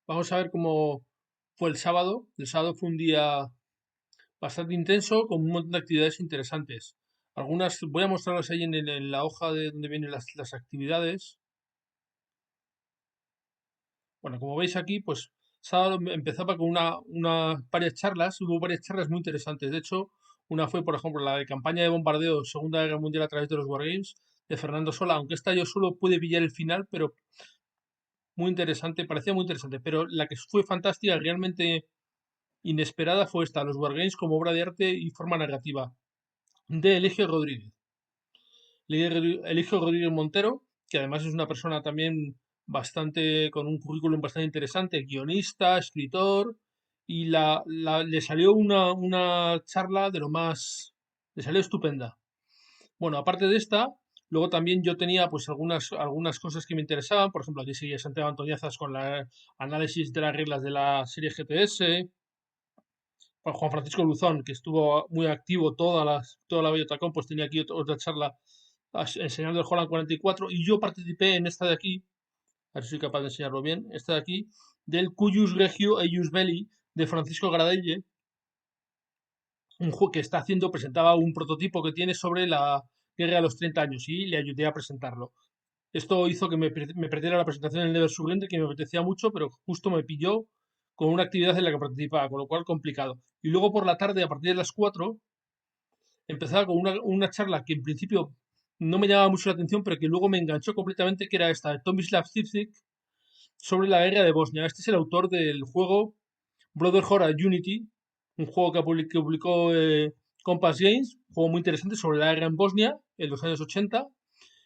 Vamos a ver cómo fue el sábado. El sábado fue un día bastante intenso con un montón de actividades interesantes. Algunas voy a mostrarlas ahí en la hoja de donde vienen las actividades. Bueno, como veis aquí, pues sábado empezaba con varias charlas, hubo varias charlas muy interesantes. De hecho, una fue, por ejemplo, la de campaña de bombardeo Segunda Guerra Mundial a través de los Wargames, de Fernando Sola, aunque esta yo solo pude pillar el final, pero muy interesante, parecía muy interesante. Pero la que fue fantástica, realmente inesperada, fue esta, los Wargames como obra de arte y forma narrativa, de Eligio Rodríguez. Eligio Rodríguez Montero, que además es una persona también bastante, con un currículum bastante interesante, guionista, escritor, y le salió una charla de lo más, le salió estupenda. Bueno, aparte de esta, luego también yo tenía pues algunas cosas que me interesaban, por ejemplo, aquí sigue Santiago Antoñazas con el análisis de las reglas de la serie GPS, Juan Francisco Luzón, que estuvo muy activo toda la Bellotacón, pues tenía aquí otra charla enseñando el Holland 44 y yo participé en esta de aquí, a ver si soy capaz de enseñarlo bien, esta de aquí, del Cuyus Regio Eius Belli de Francisco Gradelle, un juego que está haciendo, presentaba un prototipo que tiene sobre la guerra de los 30 años y le ayudé a presentarlo. Esto hizo que me perdiera la presentación del Never Surrender, que me apetecía mucho, pero justo me pilló con una actividad en la que participaba, con lo cual complicado. Y luego por la tarde, a partir de las 4, empezaba con una charla que en principio no me llamaba mucho la atención, pero que luego me enganchó completamente, que era esta de Tomislav Zivcic sobre la guerra de Bosnia. Este es el autor del juego Brotherhood and Unity, un juego que publicó Compass Games, un juego muy interesante sobre la guerra en Bosnia en los años 80,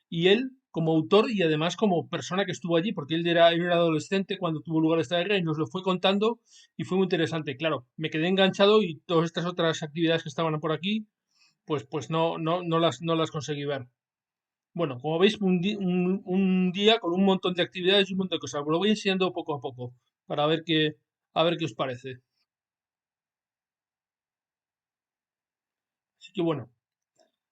y él como autor y además como persona que estuvo allí, porque él era adolescente cuando tuvo lugar esta guerra y nos lo fue contando y fue muy interesante. Claro, me quedé enganchado y todas estas otras actividades que estaban por aquí, pues no las conseguí ver. Bueno, como veis, un día con un montón de actividades y un montón de cosas. Os lo voy enseñando poco a poco para a ver qué os parece. Así que bueno,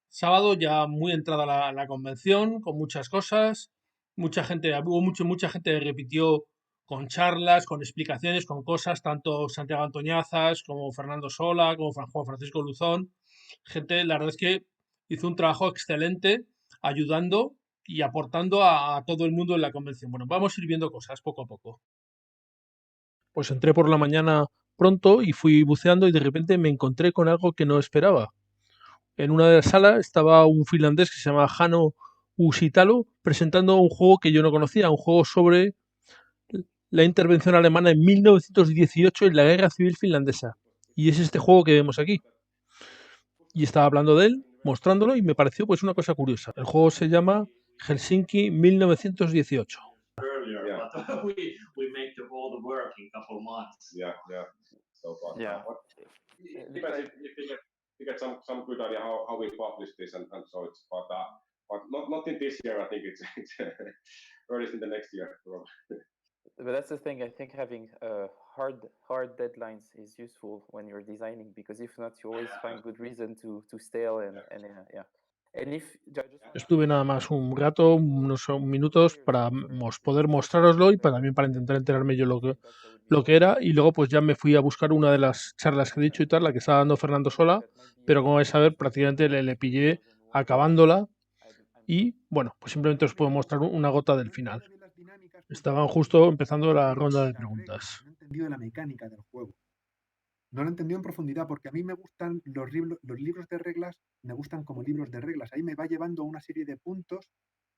sábado ya muy entrada la convención, con muchas cosas. Mucha gente que repitió con charlas, con explicaciones, con cosas, tanto Santiago Antoñazas como Fernando Sola, como Juan Francisco Luzón. Gente, la verdad es que hizo un trabajo excelente ayudando y aportando a todo el mundo en la convención. Bueno, vamos a ir viendo cosas poco a poco. Pues entré por la mañana pronto y fui buceando y de repente me encontré con algo que no esperaba. En una de las salas estaba un finlandés que se llama Hanno Uusitalo presentando un juego que yo no conocía, un juego sobre la intervención alemana en 1918 en la Guerra Civil Finlandesa. Y es este juego que vemos aquí. Y estaba hablando de él, mostrándolo, y me pareció pues una cosa curiosa. El juego se llama Helsinki 1918. Earlier, yeah. But we make all the work in a couple months. Yeah, yeah. So, Yeah. what depends if you get some good idea how we publish this and so it's but not in this year. I think it's early in the next year probably. But that's the thing. I think having hard deadlines is useful when you're designing, because if not, you always find good reason to stale and yeah. And if I just want Estuve nada más un rato, unos minutos para poder mostraroslo y también para intentar enterarme yo lo que era. Y luego pues ya me fui a buscar una de las charlas que he dicho y tal, la que estaba dando Fernando Sola, pero como vais a ver prácticamente le pillé acabándola y bueno, pues simplemente os puedo mostrar una gota del final. Estaban justo empezando la ronda de preguntas. No he entendido la mecánica del juego. No lo he entendido en profundidad, porque a mí me gustan los libros de reglas, me gustan como libros de reglas. Ahí me va llevando a una serie de puntos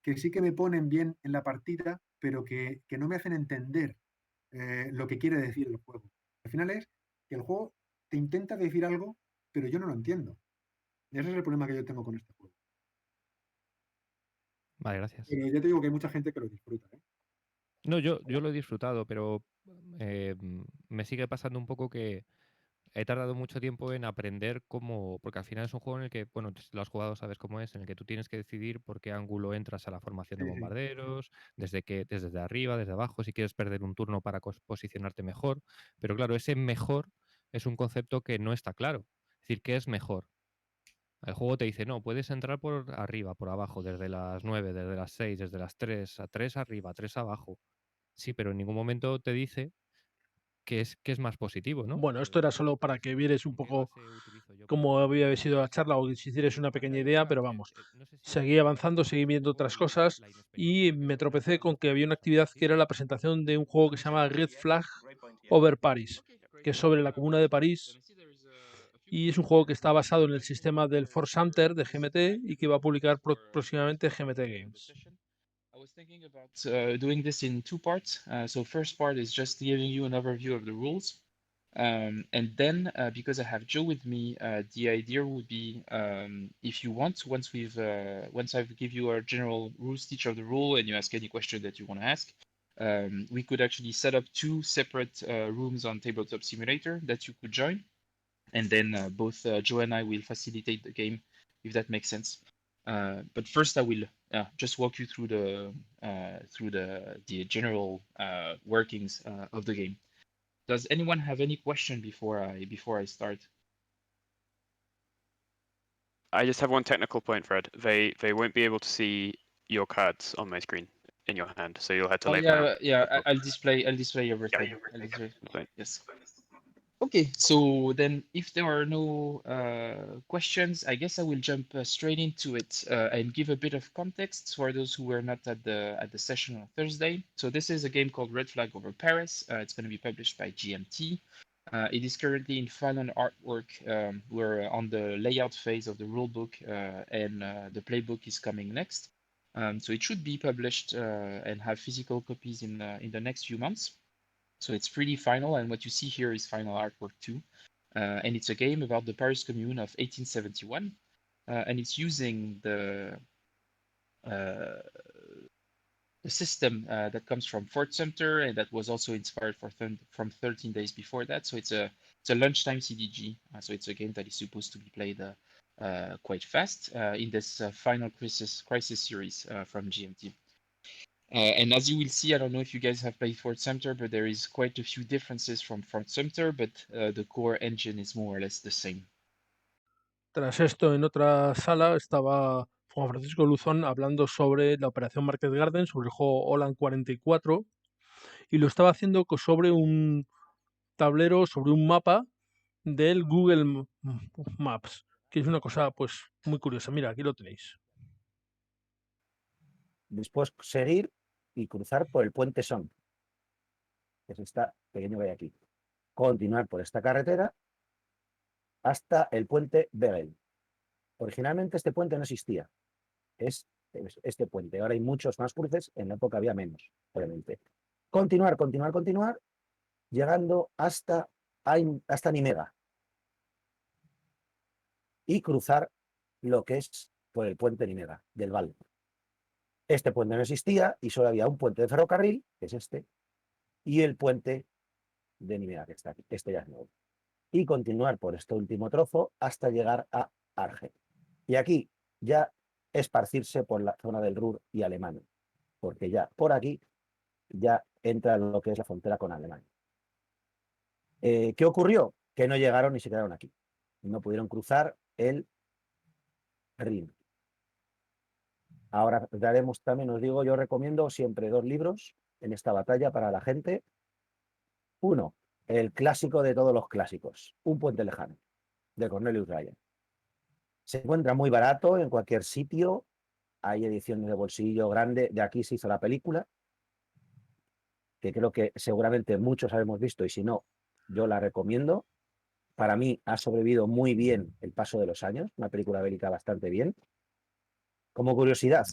que sí que me ponen bien en la partida, pero que no me hacen entender lo que quiere decir el juego. Al final es que el juego te intenta decir algo, pero yo no lo entiendo. Ese es el problema que yo tengo con este juego. Vale, gracias. Pero ya te digo que hay mucha gente que lo disfruta, ¿eh? No, yo lo he disfrutado, pero me sigue pasando un poco que he tardado mucho tiempo en aprender cómo, porque al final es un juego en el que, bueno, si lo has jugado sabes cómo es, en el que tú tienes que decidir por qué ángulo entras a la formación de Sí, sí. bombarderos, desde arriba, desde abajo, si quieres perder un turno para posicionarte mejor. Pero claro, ese mejor es un concepto que no está claro. Es decir, ¿qué es mejor? El juego te dice, no, puedes entrar por arriba, por abajo, desde las 9, desde las 6, desde las 3, a 3 arriba, 3 abajo. Sí, pero en ningún momento te dice que es más positivo, ¿no? Bueno, esto era solo para que vieres un ¿Con qué poco base utilizo yo cómo para había para sido la charla o que si hicierais una pequeña idea, pero vamos, seguí avanzando, seguí viendo otras cosas y me tropecé con que había una actividad que era la presentación de un juego que se llama Red Flag Over Paris, que es sobre la Comuna de París y es un juego que está basado en el sistema del Force Hunter de GMT y que va a publicar próximamente GMT Games. I was thinking about doing this in two parts. So first part is just giving you an overview of the rules. And then, because I have Joe with me, the idea would be, if you want, once I've give you a general rules teach of the rule and you ask any question that you want to ask, we could actually set up two separate rooms on Tabletop Simulator that you could join. And then both Joe and I will facilitate the game, if that makes sense. But first, I will just walk you through the general workings of the game. Does anyone have any question before I start? I just have one technical point, Fred. They won't be able to see your cards on my screen in your hand, so you'll have to lay them out. I'll display everything. Fine. Yes. Okay, so then if there are no questions, I guess I will jump straight into it and give a bit of context for those who were not at the session on Thursday. So this is a game called Red Flag Over Paris. It's going to be published by GMT. It is currently in final artwork. We're on the layout phase of the rulebook, and the playbook is coming next. So it should be published and have physical copies in the next few months. So it's pretty final, and what you see here is final artwork too. And it's a game about the Paris Commune of 1871, and it's using the system that comes from Fort Sumter, and that was also inspired from 13 Days Before That. So it's a lunchtime CDG. So it's a game that is supposed to be played quite fast in this final crisis series from GMT. And as you will see, I don't know if you guys have played Fort Sumter, but there is quite a few differences from Fort Sumter, but the core engine is more or less the same. Tras esto, en otra sala estaba Juan Francisco Luzón hablando sobre la operación Market Garden, sobre el juego Olan 44, y lo estaba haciendo sobre un tablero, sobre un mapa del Google Maps, que es una cosa pues muy curiosa. Mira, aquí lo tenéis. Después seguir y cruzar por el puente Son, que es este pequeño que hay aquí. Continuar por esta carretera hasta el puente Begel. Originalmente este puente no existía. Es este puente. Ahora hay muchos más cruces, en la época había menos, obviamente. Continuar, llegando hasta Nimega. Y cruzar lo que es por el puente Nimega, del Val. Este puente no existía y solo había un puente de ferrocarril, que es este, y el puente de Nimega, que está aquí. Este ya es nuevo. Y continuar por este último trozo hasta llegar a Arge. Y aquí ya esparcirse por la zona del Ruhr y Alemania, porque ya por aquí ya entra lo que es la frontera con Alemania. ¿Qué ocurrió? Que no llegaron y se quedaron aquí. No pudieron cruzar el Rin. Ahora daremos también, os digo, yo recomiendo siempre 2 libros en esta batalla para la gente. Uno, el clásico de todos los clásicos, Un puente lejano, de Cornelius Ryan. Se encuentra muy barato en cualquier sitio, hay ediciones de bolsillo grande, de aquí se hizo la película, que creo que seguramente muchos habemos visto y si no, yo la recomiendo. Para mí ha sobrevivido muy bien el paso de los años, una película bélica bastante bien. Como curiosidad,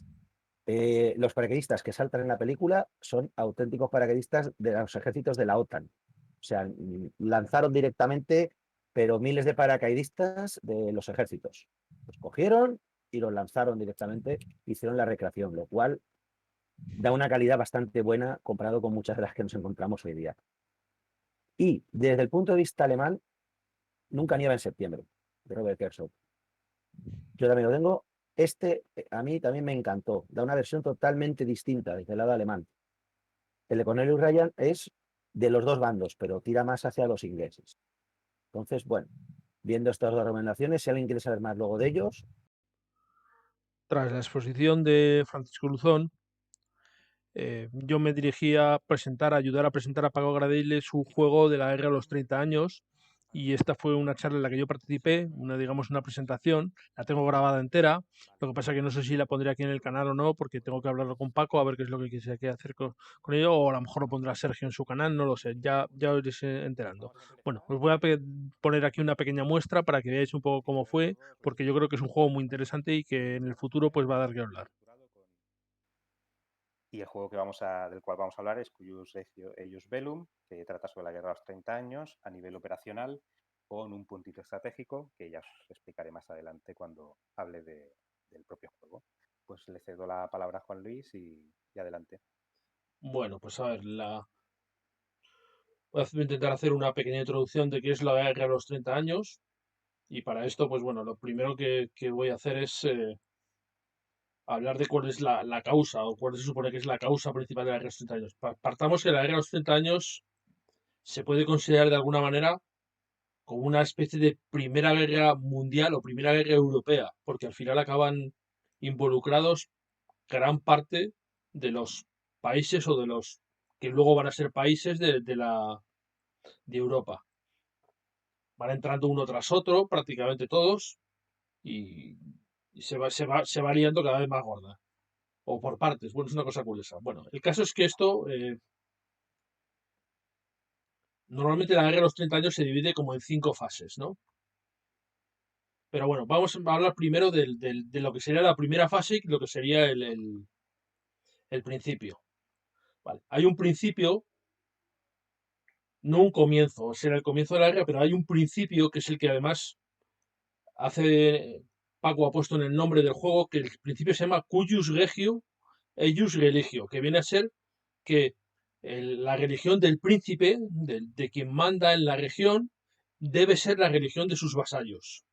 los paracaidistas que saltan en la película son auténticos paracaidistas de los ejércitos de la OTAN. O sea, lanzaron directamente, pero miles de paracaidistas de los ejércitos. Los cogieron y los lanzaron directamente, hicieron la recreación, lo cual da una calidad bastante buena comparado con muchas de las que nos encontramos hoy día. Y desde el punto de vista alemán, Nunca nieva en septiembre, de Robert Kershaw. Yo también lo tengo. Este a mí también me encantó. Da una versión totalmente distinta desde el lado alemán. El de Cornelius Ryan es de los dos bandos, pero tira más hacia los ingleses. Entonces, bueno, viendo estas dos recomendaciones, si alguien quiere saber más luego de ellos. Tras la exposición de Francisco Luzón, yo me dirigí a ayudar a presentar a Paco Gradeille su juego de la guerra de los 30 años, y esta fue una charla en la que yo participé, digamos una presentación, la tengo grabada entera. Lo que pasa que no sé si la pondré aquí en el canal o no, porque tengo que hablarlo con Paco a ver qué es lo que se quiere hacer con ello, o a lo mejor lo pondrá Sergio en su canal, no lo sé, ya os iréis enterando. Bueno, os voy a poner aquí una pequeña muestra para que veáis un poco cómo fue, porque yo creo que es un juego muy interesante y que en el futuro pues va a dar que hablar. Y el juego del cual vamos a hablar es Cuius Regio Eius Bellum, que trata sobre la guerra de los 30 años a nivel operacional, con un puntito estratégico que ya os explicaré más adelante cuando hable del propio juego. Pues le cedo la palabra a Juan Luis y adelante. Bueno, pues a ver, voy a intentar hacer una pequeña introducción de qué es la guerra de los 30 años. Y para esto, pues bueno, lo primero que voy a hacer es hablar de cuál es la causa, o cuál se supone que es la causa principal de la guerra de los 30 años. Partamos que la guerra de los 30 años se puede considerar de alguna manera como una especie de primera guerra mundial o primera guerra europea, porque al final acaban involucrados gran parte de los países o de los que luego van a ser países de Europa. Van entrando uno tras otro, prácticamente todos, y se va liando cada vez más gorda. O por partes. Bueno, es una cosa curiosa. Bueno, el caso es que esto, normalmente la guerra de los 30 años se divide como en 5 fases, ¿no? Pero bueno, vamos a hablar primero de lo que sería la primera fase y lo que sería el principio. Vale. Hay un principio, no un comienzo, será el comienzo de la guerra, pero hay un principio que es el que además Paco ha puesto en el nombre del juego, que el principio se llama Cuius Regio Eius Religio, que viene a ser que la religión del príncipe, de quien manda en la región, debe ser la religión de sus vasallos.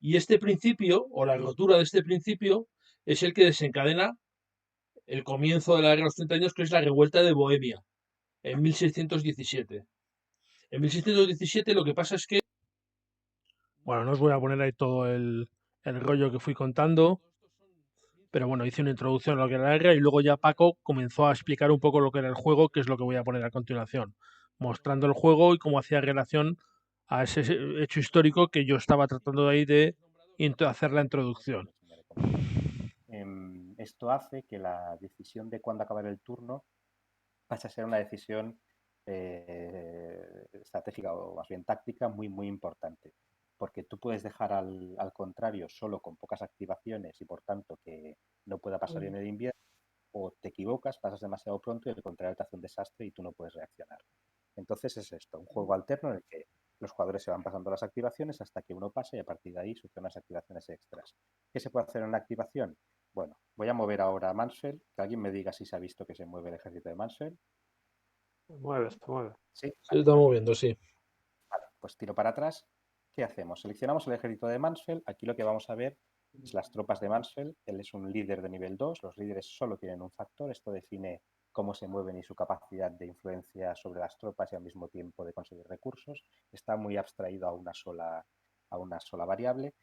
Y este principio, o la rotura de este principio, es el que desencadena el comienzo de la guerra de los 30 años, que es la revuelta de Bohemia, en 1617. En 1617 lo que pasa es que, bueno, no os voy a poner ahí todo el rollo que fui contando, pero bueno, hice una introducción a lo que era la guerra y luego ya Paco comenzó a explicar un poco lo que era el juego, que es lo que voy a poner a continuación, mostrando el juego y cómo hacía relación a ese hecho histórico que yo estaba tratando ahí de hacer la introducción. Esto hace que la decisión de cuándo acabar el turno pase a ser una decisión estratégica o más bien táctica muy, muy importante. Porque tú puedes dejar al contrario solo con pocas activaciones y por tanto que no pueda pasar bien el invierno, o te equivocas, pasas demasiado pronto y el contrario te hace un desastre y tú no puedes reaccionar. Entonces es esto, un juego alterno en el que los jugadores se van pasando las activaciones hasta que uno pasa y a partir de ahí sufren unas activaciones extras. ¿Qué se puede hacer en una activación? Bueno, voy a mover ahora a Mansfeld, que alguien me diga si se ha visto que se mueve el ejército de Mansfeld. Se mueve. Sí, Se está moviendo, sí. Vale, pues tiro para atrás. ¿Qué hacemos? Seleccionamos el ejército de Mansfeld. Aquí lo que vamos a ver es las tropas de Mansfeld. Él es un líder de nivel 2. Los líderes solo tienen un factor. Esto define cómo se mueven y su capacidad de influencia sobre las tropas y al mismo tiempo de conseguir recursos. Está muy abstraído a una sola variable.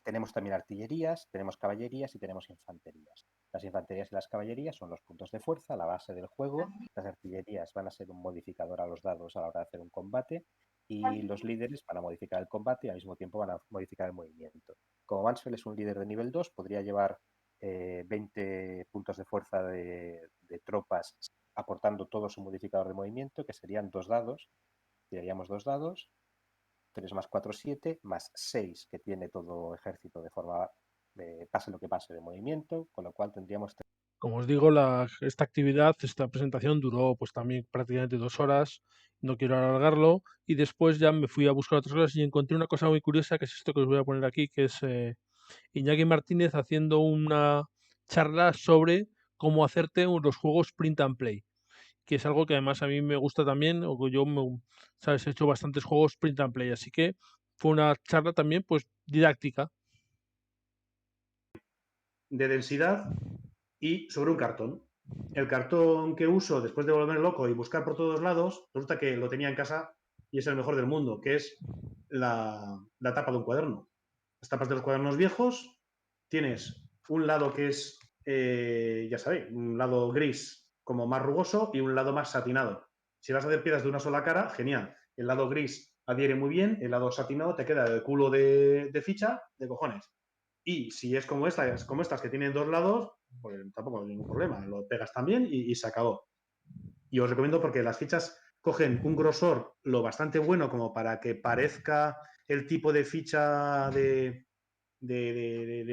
Tenemos también artillerías, tenemos caballerías y tenemos infanterías. Las infanterías y las caballerías son los puntos de fuerza, la base del juego. Las artillerías van a ser un modificador a los dados a la hora de hacer un combate y los líderes van a modificar el combate y al mismo tiempo van a modificar el movimiento. Como Mansfeld es un líder de nivel 2, podría llevar 20 puntos de fuerza de tropas aportando todo su modificador de movimiento, que serían 2 dados. Tiraríamos 2 dados. 3 más 4, 7, más 6 que tiene todo ejército de forma, pase lo que pase, de movimiento, con lo cual tendríamos... Como os digo, esta presentación duró pues también prácticamente 2 horas, no quiero alargarlo, y después ya me fui a buscar otras cosas y encontré una cosa muy curiosa, que es esto que os voy a poner aquí, que es Iñaki Martínez haciendo una charla sobre cómo hacerte los juegos print and play, que es algo que además a mí me gusta también, o que yo he hecho bastantes juegos print and play, así que fue una charla también pues didáctica. De densidad y sobre un cartón. El cartón que uso después de volverme loco y buscar por todos lados, resulta que lo tenía en casa y es el mejor del mundo, que es la tapa de un cuaderno. Las tapas de los cuadernos viejos, tienes un lado que es ya sabéis, un lado gris como más rugoso y un lado más satinado. Si vas a hacer piedras de una sola cara, genial. El lado gris adhiere muy bien, el lado satinado te queda el culo de ficha de cojones. Y si es como estas que tienen dos lados, pues tampoco hay ningún problema. Lo pegas también y se acabó. Y os recomiendo porque las fichas cogen un grosor lo bastante bueno como para que parezca el tipo de ficha de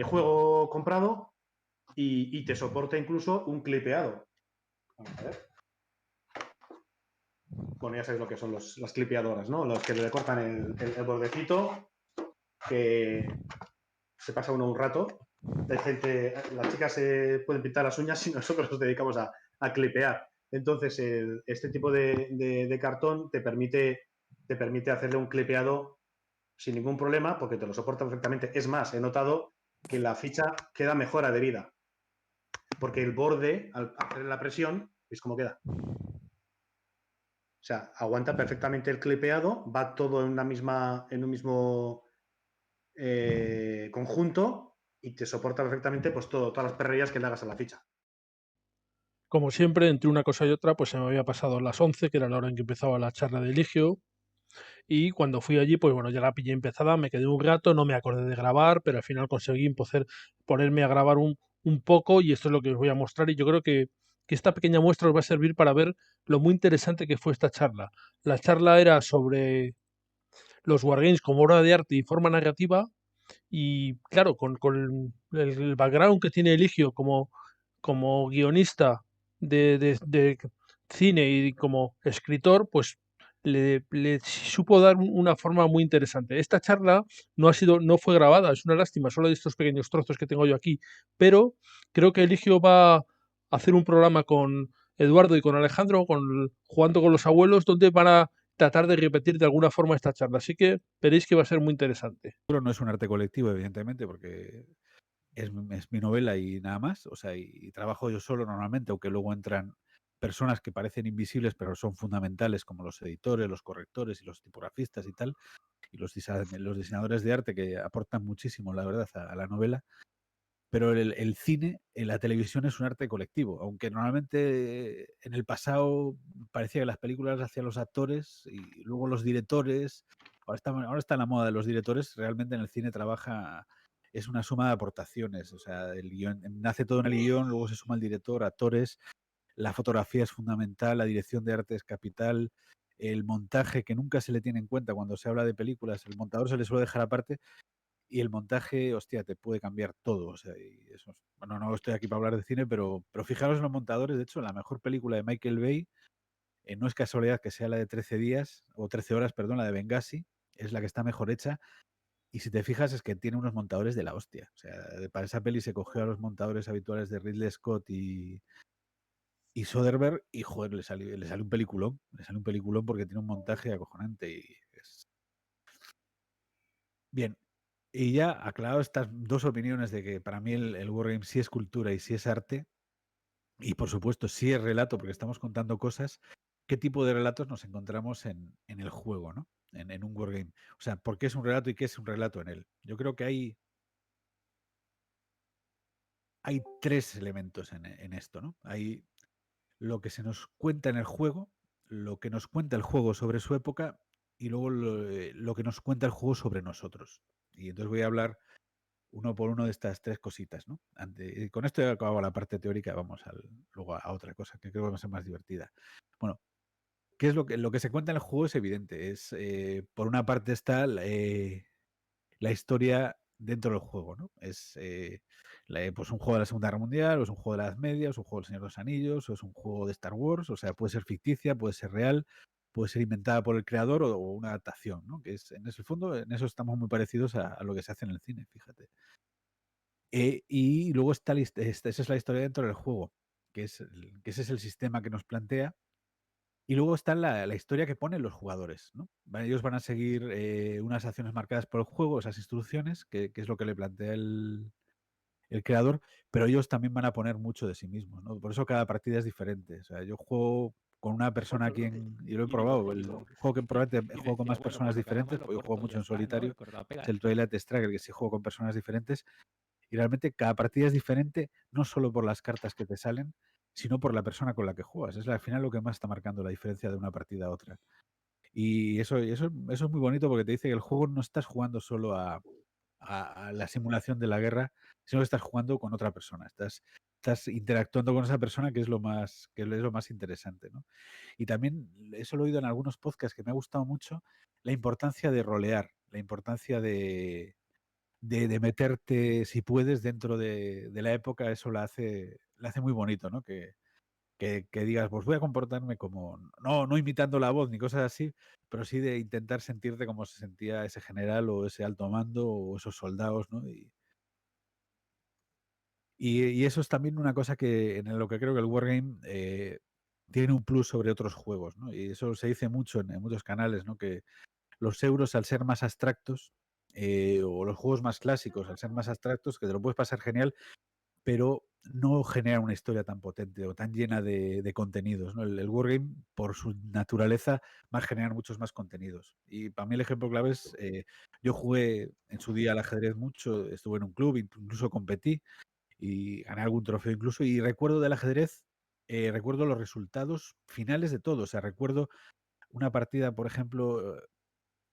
juego comprado y te soporta incluso un clipeado. Vamos a ver. Bueno, ya sabéis lo que son las clipeadoras, ¿no? Los que le cortan el bordecito, que se pasa uno un rato. Hay gente, las chicas se pueden pintar las uñas y nosotros nos dedicamos a clipear. Entonces, este tipo de cartón te permite hacerle un clipeado sin ningún problema porque te lo soporta perfectamente. Es más, he notado que la ficha queda mejor adherida porque el borde, al hacer la presión, ¿veis cómo queda? O sea, aguanta perfectamente el clipeado, va todo en un mismo conjunto y te soporta perfectamente pues todas las perrerías que le hagas a la ficha. Como siempre, entre una cosa y otra, pues se me había pasado las 11, que era la hora en que empezaba la charla de Eligio. Y cuando fui allí, pues bueno, ya la pillé empezada, me quedé un rato, no me acordé de grabar, pero al final conseguí ponerme a grabar un poco y esto es lo que os voy a mostrar. Y yo creo que esta pequeña muestra os va a servir para ver lo muy interesante que fue esta charla. La charla era sobre los wargames como obra de arte y forma narrativa y claro, con el background que tiene Eligio como guionista de cine y como escritor, pues le supo dar una forma muy interesante. Esta charla no fue grabada, es una lástima, solo de estos pequeños trozos que tengo yo aquí, pero creo que Eligio va a hacer un programa con Eduardo y con Alejandro, jugando con los abuelos, donde van a tratar de repetir de alguna forma esta charla. Así que veréis que va a ser muy interesante. No es un arte colectivo, evidentemente, porque es mi novela y nada más. O sea, y trabajo yo solo normalmente, aunque luego entran personas que parecen invisibles, pero son fundamentales, como los editores, los correctores y los tipografistas y tal, y los diseñadores de arte que aportan muchísimo, la verdad, a la novela. Pero el cine, la televisión es un arte colectivo, aunque normalmente en el pasado parecía que las películas las hacían los actores y luego los directores. Ahora está en la moda de los directores, realmente en el cine es una suma de aportaciones, o sea, el guión, nace todo en el guión, luego se suma el director, actores, la fotografía es fundamental, la dirección de arte es capital, el montaje, que nunca se le tiene en cuenta cuando se habla de películas, el montador se le suele dejar aparte, y el montaje, hostia, te puede cambiar todo. O sea, y eso bueno, no estoy aquí para hablar de cine, pero fijaros en los montadores. De hecho, la mejor película de Michael Bay, no es casualidad que sea la de 13 días, o 13 horas, perdón, la de Benghazi, es la que está mejor hecha. Y si te fijas, es que tiene unos montadores de la hostia. O sea, para esa peli se cogió a los montadores habituales de Ridley Scott y Soderbergh, y joder, le salió un peliculón. Le salió un peliculón porque tiene un montaje acojonante y es... Bien. Y ya aclarado estas dos opiniones de que para mí el wargame sí es cultura y sí es arte, y por supuesto sí es relato porque estamos contando cosas, ¿qué tipo de relatos nos encontramos en el juego, ¿no? En un wargame? O sea, ¿por qué es un relato y qué es un relato en él? Yo creo que hay tres elementos en esto, ¿no? Hay lo que se nos cuenta en el juego, lo que nos cuenta el juego sobre su época y luego lo que nos cuenta el juego sobre nosotros. Y entonces voy a hablar uno por uno de estas tres cositas, ¿no? Con esto ya acabado la parte teórica, vamos luego a otra cosa que creo que va a ser más divertida. Bueno, ¿qué es lo que se cuenta en el juego? Es evidente. Por una parte está la historia dentro del juego, ¿no? Es pues un juego de la Segunda Guerra Mundial, o es un juego de la Edad Media, o es un juego del Señor de los Anillos, o es un juego de Star Wars, o sea, puede ser ficticia, puede ser real, puede ser inventada por el creador o una adaptación, ¿no? Que es, en ese fondo, en eso estamos muy parecidos a lo que se hace en el cine, fíjate. Y luego esa es la historia dentro del juego, que ese es el sistema que nos plantea. Y luego está la historia que ponen los jugadores, ¿no? Ellos van a seguir unas acciones marcadas por el juego, esas instrucciones, que es lo que le plantea el creador, pero ellos también van a poner mucho de sí mismos, ¿no? Por eso cada partida es diferente. O sea, yo juego con una persona y lo he probado, el juego que probablemente juego con más personas diferentes, porque yo juego mucho en solitario, es el Twilight Struggle, que sí juego con personas diferentes, Y realmente cada partida es diferente, no solo por las cartas que te salen, sino por la persona con la que juegas. Es al final lo que más está marcando la diferencia de una partida a otra. Y eso es muy bonito porque te dice que el juego no estás jugando solo a la simulación de la guerra, sino que estás jugando con otra persona. Estás interactuando con esa persona, que es lo más interesante, ¿no? Y también eso lo he oído en algunos podcasts que me ha gustado mucho, la importancia de rolear, la importancia de meterte, si puedes, dentro de la época. Eso la hace muy bonito, ¿no? Que digas, pues voy a comportarme como, no imitando la voz ni cosas así, pero sí de intentar sentirte como se sentía ese general o ese alto mando o esos soldados, ¿no? Y eso es también una cosa que en lo que creo que el Wargame tiene un plus sobre otros juegos, ¿no? Y eso se dice mucho en muchos canales, ¿no? Que los euros, al ser más abstractos, o los juegos más clásicos, al ser más abstractos, que te lo puedes pasar genial, pero no genera una historia tan potente o tan llena de contenidos, ¿no? El Wargame, por su naturaleza, va a generar muchos más contenidos. Y para mí el ejemplo clave es, yo jugué en su día al ajedrez mucho, estuve en un club, incluso competí y gané algún trofeo incluso, y recuerdo del ajedrez, recuerdo los resultados finales de todo. O sea, recuerdo una partida, por ejemplo,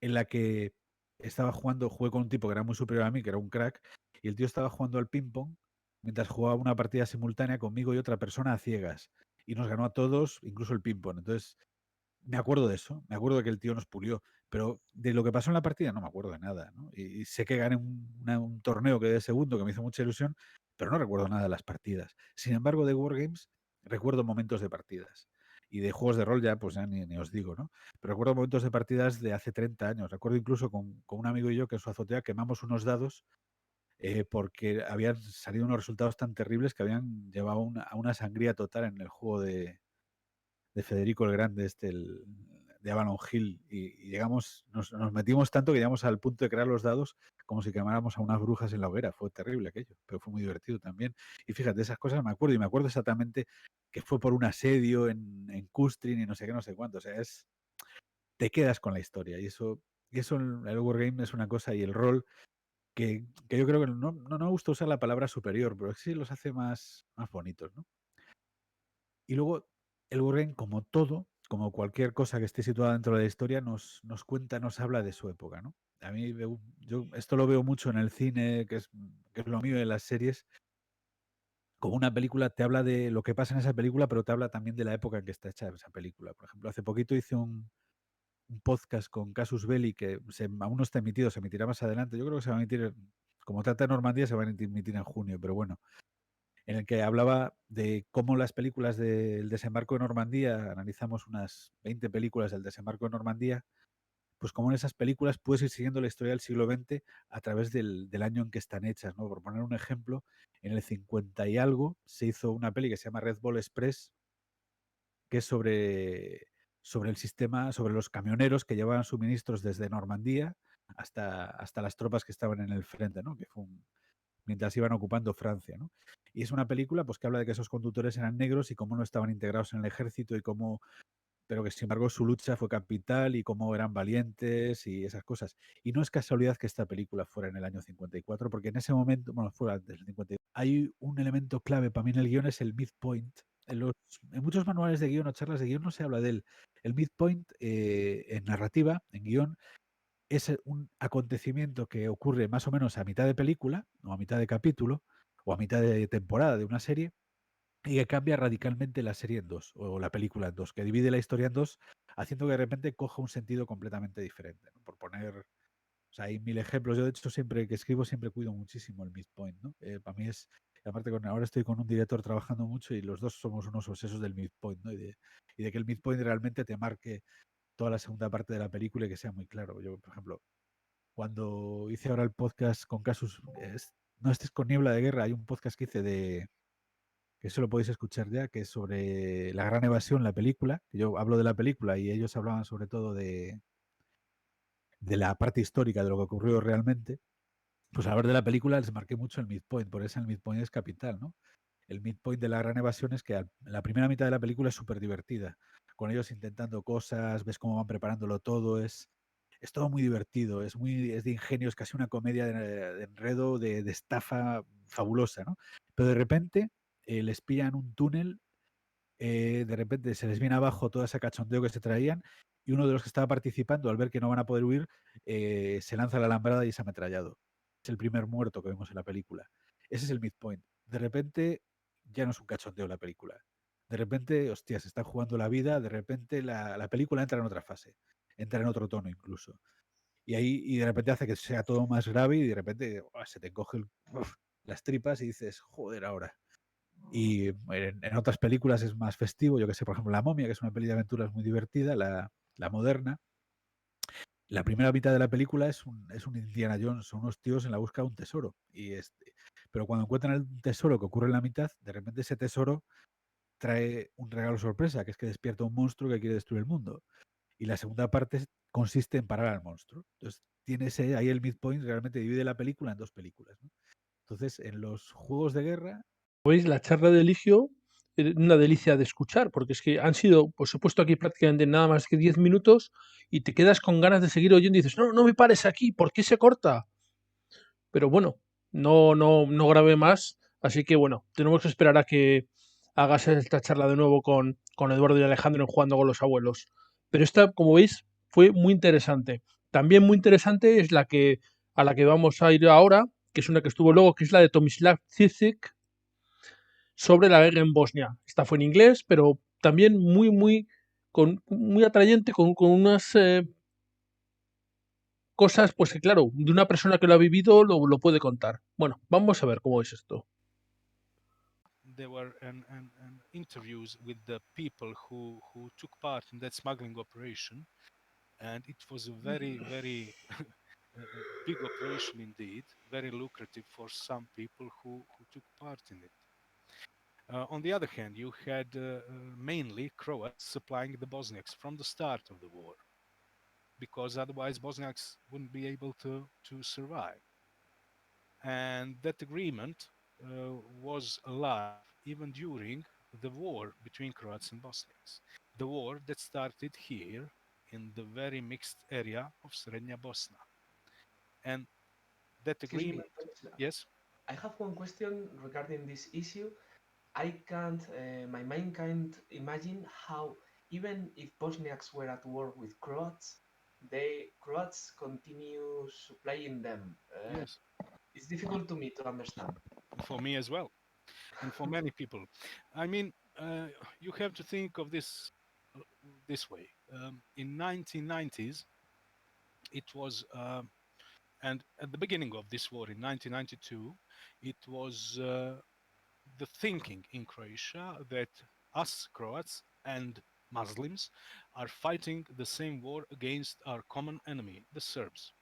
en la que jugué con un tipo que era muy superior a mí, que era un crack, y el tío estaba jugando al ping-pong mientras jugaba una partida simultánea conmigo y otra persona a ciegas. Y nos ganó a todos, incluso el ping-pong. Entonces, me acuerdo de eso, me acuerdo de que el tío nos pulió, pero de lo que pasó en la partida no me acuerdo de nada, ¿no? Y sé que gané un torneo que de segundo, que me hizo mucha ilusión, pero no recuerdo nada de las partidas. Sin embargo, de Wargames recuerdo momentos de partidas. Y de juegos de rol ya, pues ya ni os digo, ¿no? Pero recuerdo momentos de partidas de hace 30 años. Recuerdo incluso con un amigo y yo que en su azotea quemamos unos dados porque habían salido unos resultados tan terribles que habían llevado a una sangría total en el juego de Federico el Grande, de Avalon Hill, y llegamos, nos metimos tanto que llegamos al punto de crear los dados como si quemáramos a unas brujas en la hoguera. Fue terrible aquello, pero fue muy divertido también. Y fíjate, esas cosas me acuerdo, y me acuerdo exactamente que fue por un asedio en Custrin y no sé qué, no sé cuánto. O sea, te quedas con la historia, y eso el Wargame es una cosa, y el rol que yo creo que no me gusta usar la palabra superior, pero sí los hace más bonitos, ¿no? Y luego el Wargame, como todo, como cualquier cosa que esté situada dentro de la historia, nos cuenta, nos habla de su época, ¿no? A mí, yo esto lo veo mucho en el cine, que es lo mío, en las series. Como una película te habla de lo que pasa en esa película, pero te habla también de la época en que está hecha esa película. Por ejemplo, hace poquito hice un podcast con Casus Belli que aún no está emitido, se emitirá más adelante. Yo creo que se va a emitir, como trata de Normandía, se va a emitir en junio, pero bueno, en el que hablaba de cómo las películas del desembarco de Normandía, analizamos unas 20 películas del desembarco de Normandía, pues cómo en esas películas puedes ir siguiendo la historia del siglo XX a través del año en que están hechas, ¿no? Por poner un ejemplo, en el 50 y algo se hizo una peli que se llama Red Bull Express, que es sobre el sistema, sobre los camioneros que llevaban suministros desde Normandía hasta las tropas que estaban en el frente, ¿no? Que fue mientras iban ocupando Francia, ¿no? Y es una película, pues, que habla de que esos conductores eran negros y cómo no estaban integrados en el ejército, y cómo, pero que sin embargo su lucha fue capital, y cómo eran valientes y esas cosas. Y no es casualidad que esta película fuera en el año 54, porque en ese momento, bueno, fuera antes del 54, hay un elemento clave para mí en el guión, es el midpoint. En muchos manuales de guión o charlas de guión no se habla de él. El midpoint, en narrativa, en guión, es un acontecimiento que ocurre más o menos a mitad de película, o a mitad de capítulo, o a mitad de temporada de una serie, y que cambia radicalmente la serie en dos, o la película en dos, que divide la historia en dos, haciendo que de repente coja un sentido completamente diferente, ¿no? Por poner, o sea, hay mil ejemplos. Yo, de hecho, siempre que escribo, siempre cuido muchísimo el midpoint, ¿no? Para mí es, aparte, ahora estoy con un director trabajando mucho, y los dos somos unos obsesos del midpoint, ¿no? Y de que el midpoint realmente te marque toda la segunda parte de la película y que sea muy claro. Yo, por ejemplo, cuando hice ahora el podcast con Casus, no estés con Niebla de Guerra, hay un podcast que hice que eso lo podéis escuchar ya, que es sobre La Gran Evasión, la película, que yo hablo de la película y ellos hablaban sobre todo de la parte histórica de lo que ocurrió realmente. Pues al hablar de la película les marqué mucho el midpoint, por eso el midpoint es capital, ¿no? El midpoint de La Gran Evasión es que la primera mitad de la película es súper divertida, con ellos intentando cosas, ves cómo van preparándolo todo, es todo muy divertido, es de ingenio, es casi una comedia de enredo, de estafa fabulosa, ¿no? Pero de repente les pillan un túnel, de repente se les viene abajo todo ese cachondeo que se traían y uno de los que estaba participando, al ver que no van a poder huir, se lanza a la alambrada y es ametrallado. Es el primer muerto que vemos en la película. Ese es el midpoint. De repente ya no es un cachondeo la película. De repente, hostia, se está jugando la vida, de repente la película entra en otra fase, entra en otro tono incluso. Y de repente hace que sea todo más grave y de repente se te encoge las tripas y dices, joder, ahora. Y en otras películas es más festivo, yo que sé, por ejemplo, La momia, que es una peli de aventuras muy divertida, la moderna. La primera mitad de la película es un Indiana Jones, son unos tíos en la búsqueda de un tesoro. Pero cuando encuentran el tesoro que ocurre en la mitad, de repente ese tesoro trae un regalo sorpresa, que es que despierta un monstruo que quiere destruir el mundo. Y la segunda parte consiste en parar al monstruo. Entonces, ahí el midpoint realmente divide la película en dos películas, ¿no? Entonces, en los juegos de guerra... ¿Veis? La charla de Eligio es una delicia de escuchar, porque es que han sido, pues he puesto aquí prácticamente nada más que 10 minutos y te quedas con ganas de seguir oyendo y dices, no, no me pares aquí, ¿por qué se corta? Pero bueno, no grabé más, así que bueno, tenemos que esperar a que hagas esta charla de nuevo con Eduardo y Alejandro en Jugando con los Abuelos. Pero esta, como veis, fue muy interesante. También muy interesante es a la que vamos a ir ahora, que es una que estuvo luego, que es la de Tomislav Zizek sobre la guerra en Bosnia. Esta fue en inglés, pero también muy atrayente, con unas cosas, pues que claro, de una persona que lo ha vivido lo puede contar. Bueno, vamos a ver cómo es esto. There were interviews with the people who took part in that smuggling operation, and it was a very big operation indeed, very lucrative for some people who took part in it. On the other hand, you had mainly Croats supplying the Bosniaks from the start of the war, because otherwise Bosniaks wouldn't be able to survive. And that agreement was alive even during the war between Croats and Bosniaks. The war that started here in the very mixed area of Srednja Bosna. And that agreement, yes? I have one question regarding this issue. I can't, my mind can't imagine how, even if Bosniaks were at war with Croats, Croats continue supplying them. Yes. It's difficult to me to understand. For me as well, and for many people. I mean, you have to think of this way. In 1990s, it was, and at the beginning of this war in 1992, it was the thinking in Croatia that us Croats and Muslims are fighting the same war against our common enemy, the Serbs.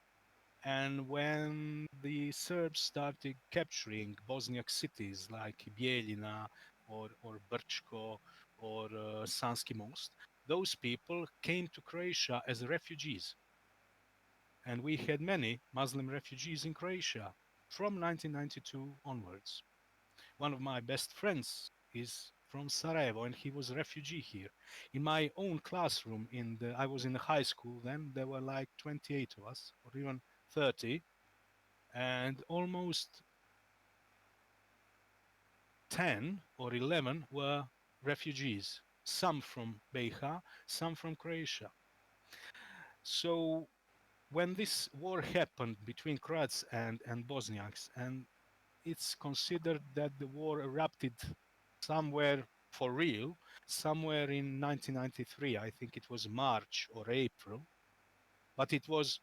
And when the Serbs started capturing Bosniak cities like Bijeljina or Brčko or Sanski Most, those people came to Croatia as refugees. And we had many Muslim refugees in Croatia from 1992 onwards. One of my best friends is from Sarajevo, and he was a refugee here. In my own classroom, I was in the high school then, there were like 28 of us, or even 30, and almost 10 or 11 were refugees, some from Beja, some from Croatia. So when this war happened between Croats and Bosniaks, and it's considered that the war erupted somewhere for real, somewhere in 1993, I think it was March or April, but it was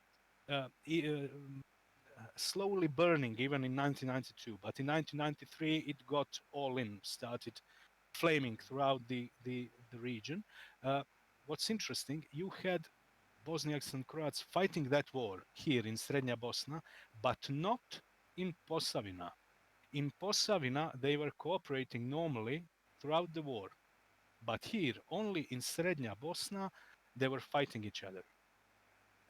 slowly burning even in 1992. But in 1993, it got all in, started flaming throughout the region. What's interesting, you had Bosniaks and Croats fighting that war here in Srednja Bosna, but not in Posavina. In Posavina, they were cooperating normally throughout the war. But here, only in Srednja Bosna, they were fighting each other.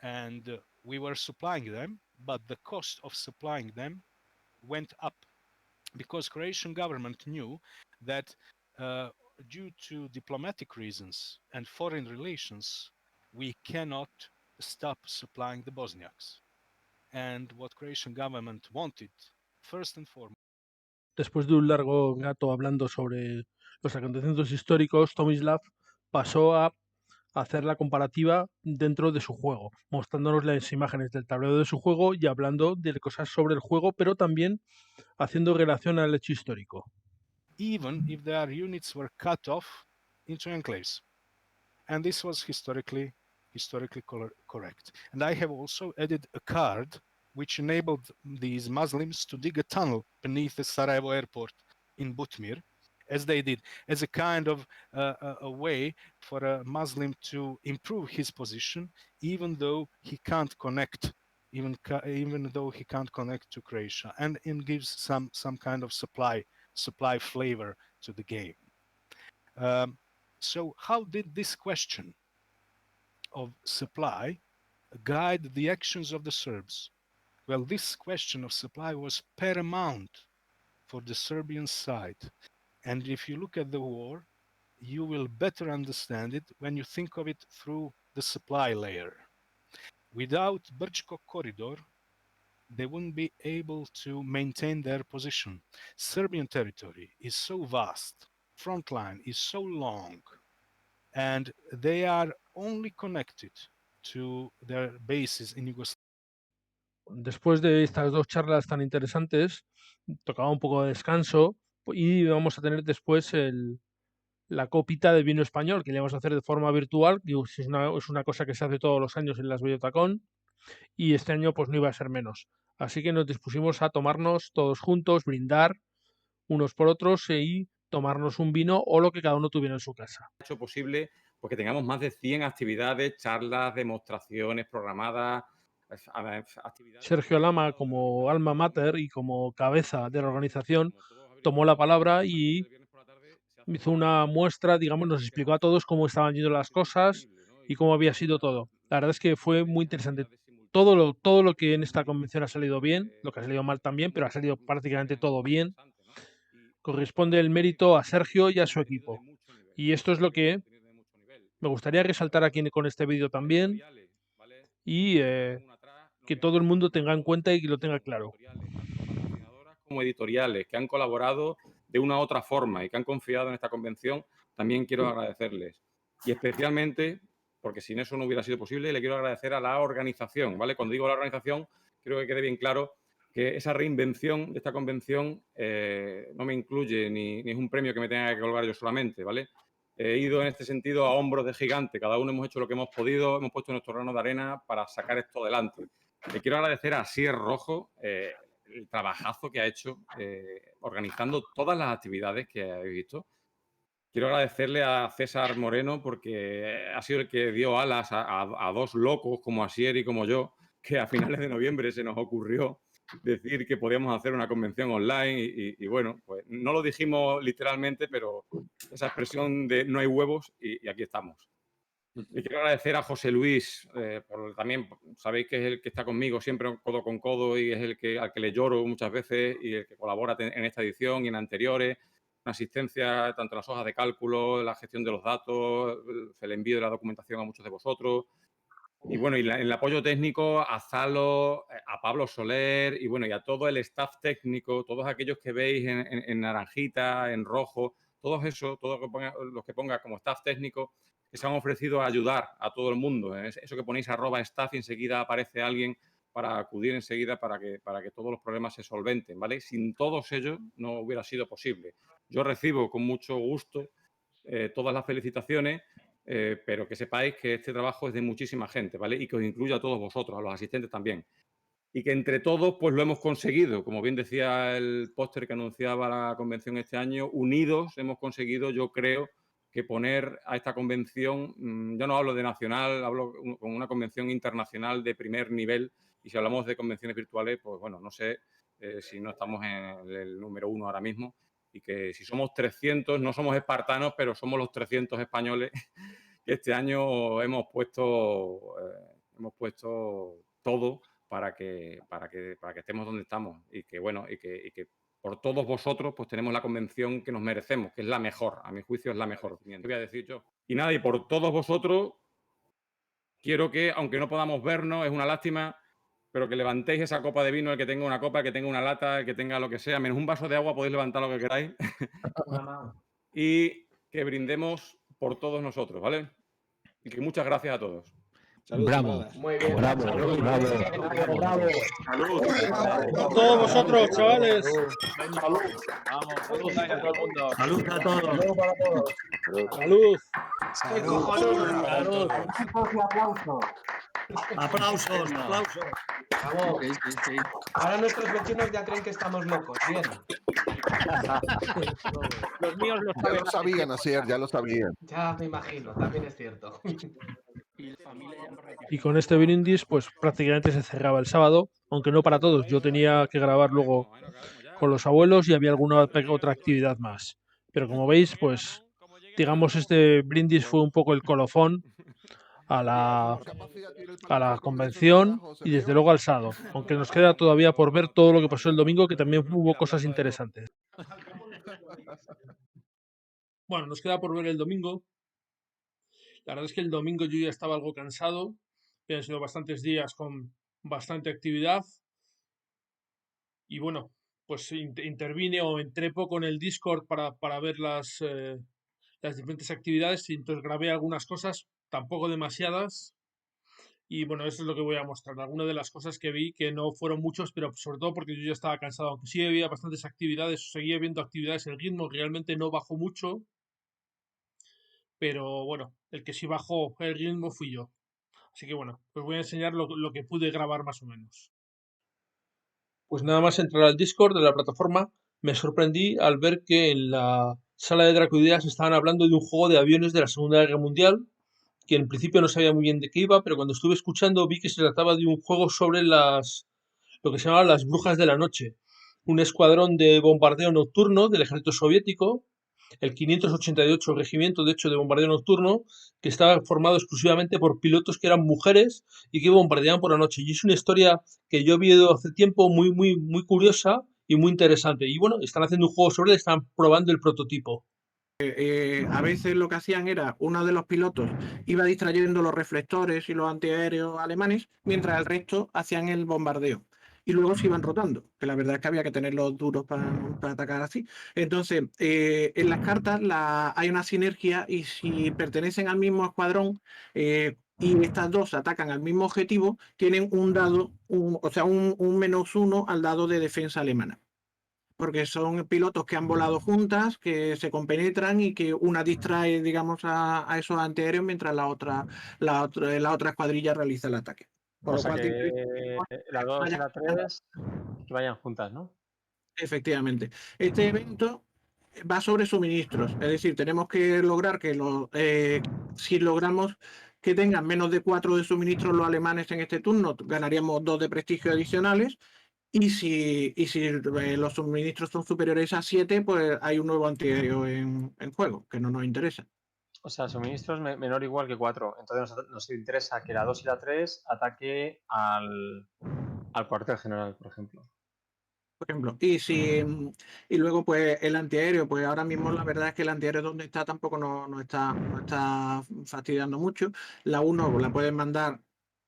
And we were supplying them, but the cost of supplying them went up because Croatian government knew that due to diplomatic reasons and foreign relations, we cannot stop supplying the Bosniaks. And what Croatian government wanted, first and foremost, después de un largo rato hablando sobre los acontecimientos históricos, Tomislav pasó a hacer la comparativa dentro de su juego, mostrándonos las imágenes del tablero de su juego y hablando de cosas sobre el juego, pero también haciendo relación al hecho histórico. Even if their units were cut off into enclaves. And this was historically correct. And I have also added a card which enabled these Muslims to dig a tunnel beneath the Sarajevo airport in Butmir, as they did, as a kind of a way for a Muslim to improve his position, even though he can't connect, even though he can't connect to Croatia, and it gives some kind of supply flavor to the game. So how did this question of supply guide the actions of the Serbs? Well, this question of supply was paramount for the Serbian side. And if you look at the war, you will better understand it when you think of it through the supply layer. Without Brčko corridor, they wouldn't be able to maintain their position. Serbian territory is so vast, front line is so long, and they are only connected to their bases in Yugoslavia. Después de estas dos charlas tan interesantes, tocaba un poco de descanso y vamos a tener después la copita de vino español, que le vamos a hacer de forma virtual, que es una cosa que se hace todos los años en las Bellotacón, y este año pues no iba a ser menos. Así que nos dispusimos a tomarnos todos juntos, brindar unos por otros y tomarnos un vino o lo que cada uno tuviera en su casa. Hecho posible pues que tengamos más de 100 actividades, charlas, demostraciones programadas, actividades. Sergio Lama, como alma mater y como cabeza de la organización, tomó la palabra y hizo una muestra, digamos, nos explicó a todos cómo estaban yendo las cosas y cómo había sido todo. La verdad es que fue muy interesante. Todo lo que en esta convención ha salido bien, lo que ha salido mal también, pero ha salido prácticamente todo bien, corresponde el mérito a Sergio y a su equipo. Y esto es lo que me gustaría resaltar aquí con este vídeo también y que todo el mundo tenga en cuenta y que lo tenga claro. Como editoriales que han colaborado de una u otra forma y que han confiado en esta convención, también quiero agradecerles. Y especialmente, porque sin eso no hubiera sido posible, le quiero agradecer a la organización, ¿vale? Cuando digo la organización, quiero que quede bien claro que esa reinvención de esta convención no me incluye ni es un premio que me tenga que colgar yo solamente, ¿vale? He ido en este sentido a hombros de gigante. Cada uno hemos hecho lo que hemos podido, hemos puesto nuestro grano de arena para sacar esto adelante. Le quiero agradecer a Asier Rojo el trabajazo que ha hecho organizando todas las actividades que habéis visto. Quiero agradecerle a César Moreno porque ha sido el que dio alas a dos locos como Asier y como yo, que a finales de noviembre se nos ocurrió decir que podíamos hacer una convención online y bueno, pues no lo dijimos literalmente, pero esa expresión de no hay huevos y aquí estamos. Y quiero agradecer a José Luis, también sabéis que es el que está conmigo siempre codo con codo y es al que le lloro muchas veces y el que colabora en esta edición y en anteriores. Una asistencia tanto en las hojas de cálculo, la gestión de los datos, el envío de la documentación a muchos de vosotros. Y bueno, y en el apoyo técnico a Zalo, a Pablo Soler y bueno, y a todo el staff técnico, todos aquellos que veis en naranjita, en rojo, todos esos, todos los que ponga como staff técnico, que se han ofrecido a ayudar a todo el mundo. Eso que ponéis @staff y enseguida aparece alguien para acudir enseguida para que todos los problemas se solventen, ¿vale? Sin todos ellos no hubiera sido posible. Yo recibo con mucho gusto todas las felicitaciones, pero que sepáis que este trabajo es de muchísima gente, ¿vale? Y que os incluye a todos vosotros, a los asistentes también. Y que entre todos, pues lo hemos conseguido. Como bien decía el póster que anunciaba la convención este año, unidos hemos conseguido, yo creo, que poner a esta convención, yo no hablo de nacional, hablo con una convención internacional de primer nivel. Y si hablamos de convenciones virtuales, pues bueno, no sé si no estamos en el número 1 ahora mismo. Y que si somos 300, no somos espartanos, pero somos los 300 españoles que este año hemos puesto todo para que estemos donde estamos y que bueno y que por todos vosotros pues tenemos la convención que nos merecemos, que es la mejor, a mi juicio es la mejor. ¿Qué voy a decir yo? Y nada, y por todos vosotros quiero que, aunque no podamos vernos, es una lástima, pero que levantéis esa copa de vino, el que tenga una copa, el que tenga una lata, el que tenga lo que sea, menos un vaso de agua, podéis levantar lo que queráis. Y que brindemos por todos nosotros, ¿vale? Y que muchas gracias a todos. Salud, Bravo. camaradas. Muy bien. Bravo, salud. bravo, Bien. bravo. Salud. A todos vosotros, chavales. Vamos, saludos a todo el mundo. Salud a todos. Saludos para todos. Salud. Qué cojonudo. Salud. Abrazos y aplausos. Aplausos, aplausos. Vamos. Sí, sí, sí. Ahora nuestros vecinos ya creen que estamos locos. Bien. Los míos lo Ya saben. lo sabían, Asier, ya lo sabían. Ya me imagino, también es cierto. Y la familia ya hemos Y con este brindis, pues prácticamente se cerraba el sábado, aunque no para todos. Yo tenía que grabar luego con los abuelos y había alguna otra actividad más. Pero como veis, pues digamos este brindis fue un poco el colofón a la convención y desde luego al sábado, aunque nos queda todavía por ver todo lo que pasó el domingo, que también hubo cosas interesantes. Bueno, nos queda por ver el domingo. La verdad es que el domingo yo ya estaba algo cansado, han sido bastantes días con bastante actividad y bueno, pues intervine o entré poco en el Discord para ver las diferentes actividades y entonces grabé algunas cosas, tampoco demasiadas. Y bueno, eso es lo que voy a mostrar. Algunas de las cosas que vi, que no fueron muchos, pero sobre todo porque yo ya estaba cansado. Aunque sí había bastantes actividades, seguía viendo actividades, el ritmo realmente no bajó mucho. Pero bueno, el que sí bajó el ritmo fui yo. Así que bueno, pues voy a enseñar lo que pude grabar más o menos. Pues nada más entrar al Discord de la plataforma, me sorprendí al ver que en la sala de Dracoideas estaban hablando de un juego de aviones de la Segunda Guerra Mundial, que en principio no sabía muy bien de qué iba, pero cuando estuve escuchando vi que se trataba de un juego sobre lo que se llamaban las Brujas de la Noche, un escuadrón de bombardeo nocturno del ejército soviético, el 588 Regimiento, de hecho, de bombardeo nocturno, que estaba formado exclusivamente por pilotos que eran mujeres y que bombardeaban por la noche. Y es una historia que yo he visto hace tiempo muy, muy, muy curiosa y muy interesante. Y bueno, están haciendo un juego sobre él, están probando el prototipo. A veces lo que hacían era, uno de los pilotos iba distrayendo los reflectores y los antiaéreos alemanes, mientras el resto hacían el bombardeo. Y luego se iban rotando, que la verdad es que había que tenerlos duros para atacar así. Entonces, en las cartas hay una sinergia y si pertenecen al mismo escuadrón y estas dos atacan al mismo objetivo, tienen un dado, o sea, un -1 al dado de defensa alemana. Porque son pilotos que han volado juntas, que se compenetran y que una distrae, digamos, a esos antiaéreos mientras la otra escuadrilla realiza el ataque. Por O lo sea cual que la 2 y la 3 que vayan juntas, ¿no? Efectivamente. Este evento va sobre suministros, es decir, tenemos que lograr que si logramos que tengan menos de 4 de suministros los alemanes en este turno, ganaríamos 2 de prestigio adicionales. Y si los suministros son superiores a 7, pues hay un nuevo antiaéreo en juego, que no nos interesa. O sea, suministros menor o igual que 4. Entonces nos interesa que la 2 y la 3 ataque al cuartel general, por ejemplo. Por ejemplo, y luego pues el antiaéreo, pues ahora mismo la verdad es que el antiaéreo donde está tampoco no está fastidiando mucho. La 1 la puedes mandar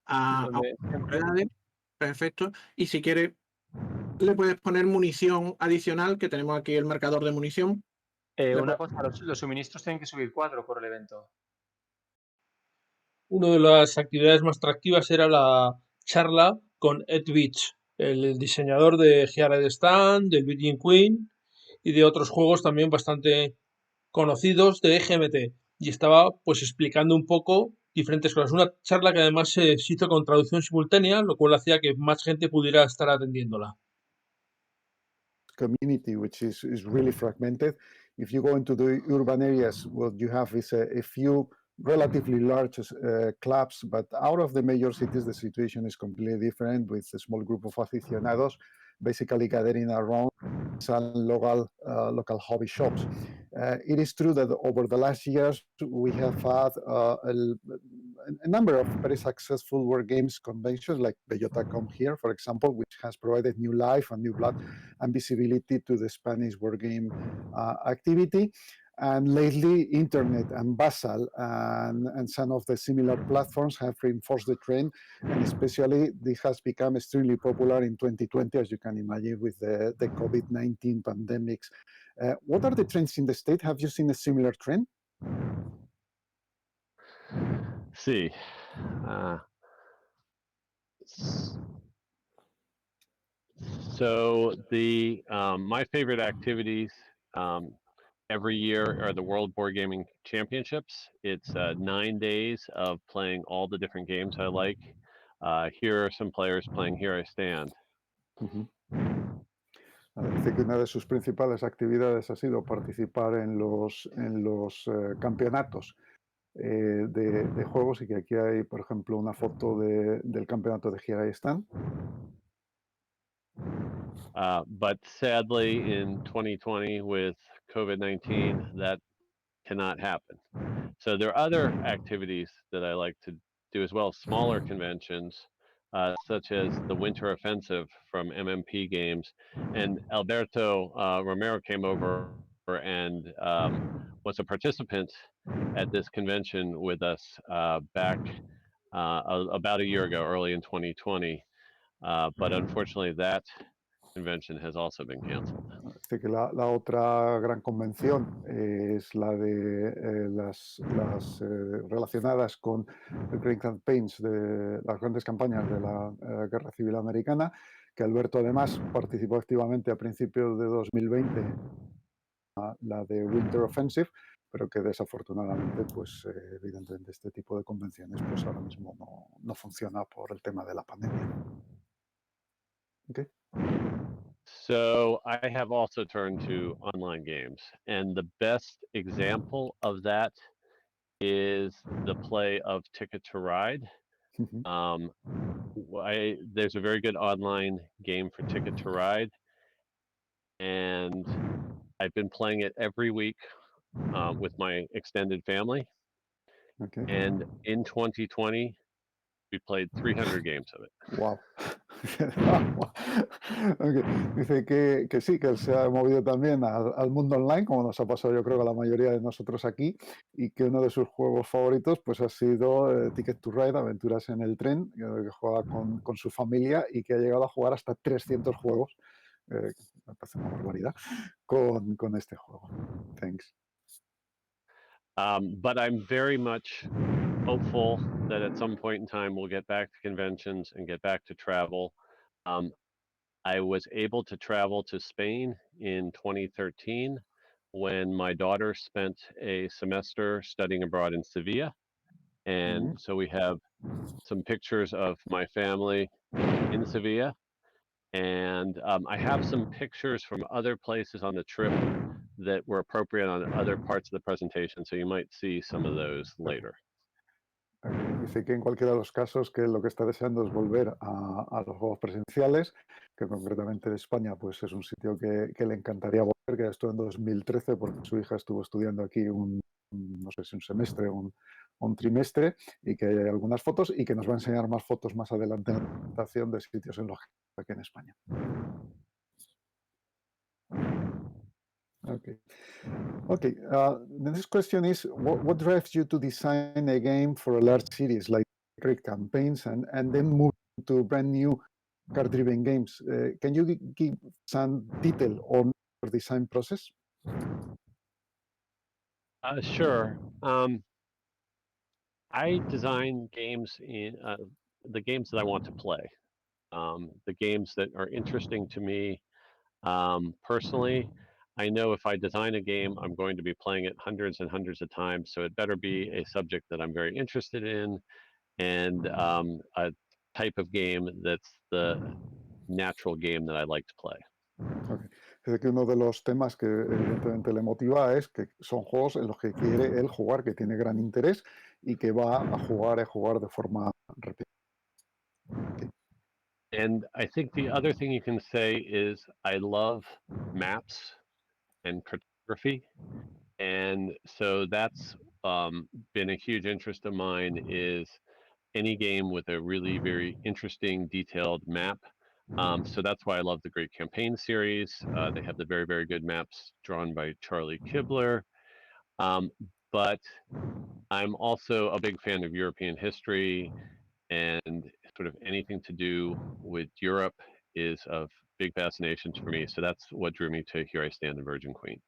a unidades, perfecto, y si quieres le puedes poner munición adicional, que tenemos aquí el marcador de munición. Una cosa, los suministros tienen que subir 4 por el evento. Una de las actividades más atractivas era la charla con Ed Beach, el diseñador de Jared Stand, del Virgin Queen y de otros juegos también bastante conocidos de GMT. Y estaba pues explicando un poco diferentes cosas. Una charla que además se hizo con traducción simultánea, lo cual hacía que más gente pudiera estar atendiéndola. Community, which is really fragmented. If you go into the urban areas, what you have is a few relatively large clubs, but out of the major cities, the situation is completely different, with a small group of aficionados basically gathering around some local hobby shops. It is true that over the last years, we have had a number of very successful War Games conventions, like BellotaCon here, for example, which has provided new life and new blood and visibility to the Spanish War Game activity. And lately, Internet and Basel and some of the similar platforms have reinforced the trend, and especially this has become extremely popular in 2020, as you can imagine, with the COVID-19 pandemics. What are the trends in the state? Have you seen a similar trend? Sí. So the my favorite activities every year are the World Board Gaming Championships. It's 9 days of playing all the different games I like. Here are some players playing Here I Stand. Dice que una de sus principales actividades ha sido participar en los campeonatos de juegos, y que aquí hay, por ejemplo, una foto del campeonato de Here I Stand. But sadly, in 2020, with COVID-19, that cannot happen. So there are other activities that I like to do as well, smaller conventions, such as the Winter Offensive from MMP Games. And Alberto Romero came over and was a participant at this convention with us back about a year ago, early in 2020. But unfortunately, that convention has also been canceled. Dice que la otra gran convención es la de las relacionadas con the Great Campaigns, de las grandes campañas de la Guerra Civil Americana, que Alberto además participó activamente a principios de 2020, la de Winter Offensive, pero que desafortunadamente, pues evidentemente este tipo de convenciones pues ahora mismo no funciona por el tema de la pandemia. Okay. So I have also turned to online games, and the best example of that is the play of Ticket to Ride. There's a very good online game for Ticket to Ride, and I've been playing it every week with my extended family. Okay. And in 2020, we played 300 games of it. Wow. Okay. Dice que sí, que él se ha movido también al mundo online, como nos ha pasado yo creo que a la mayoría de nosotros aquí, y que uno de sus juegos favoritos pues ha sido Ticket to Ride, Aventuras en el Tren, que juega con su familia y que ha llegado a jugar hasta 300 juegos, me parece una barbaridad, con este juego. Thanks. But I'm very much hopeful that at some point in time we'll get back to conventions and get back to travel. I was able to travel to Spain in 2013 when my daughter spent a semester studying abroad in Sevilla. And so we have some pictures of my family in Sevilla. And I have some pictures from other places on the trip that were appropriate on other parts of the presentation. So you might see some of those later. Dice que en cualquiera de los casos que lo que está deseando es volver a los juegos presenciales, que concretamente de España pues es un sitio que le encantaría volver, que estuvo en 2013 porque su hija estuvo estudiando aquí no sé si un semestre o un trimestre, y que hay algunas fotos y que nos va a enseñar más fotos más adelante en la presentación de sitios en los que está aquí en España. Okay. Okay. The next question is, what drives you to design a game for a large series like Great Campaigns and then move to brand new card-driven games? Can you give some detail on your design process? Sure. I design games in the games that I want to play, the games that are interesting to me personally. I know if I design a game, I'm going to be playing it hundreds and hundreds of times, so it better be a subject that I'm very interested in and a type of game that's the natural game that I like to play. Okay. Dice que uno de los temas que evidentemente le motiva es que son juegos en los que quiere él jugar, que tiene gran interés y que va a jugar de forma repetida. Okay. And I think the other thing you can say is I love maps and cartography. And so that's been a huge interest of mine, is any game with a really very interesting, detailed map. So that's why I love the Great Campaign series. They have the very, very good maps drawn by Charlie Kibler. But I'm also a big fan of European history, and sort of anything to do with Europe is of big fascination for me. So that's what drew me to Here I Stand and Virgin Queen.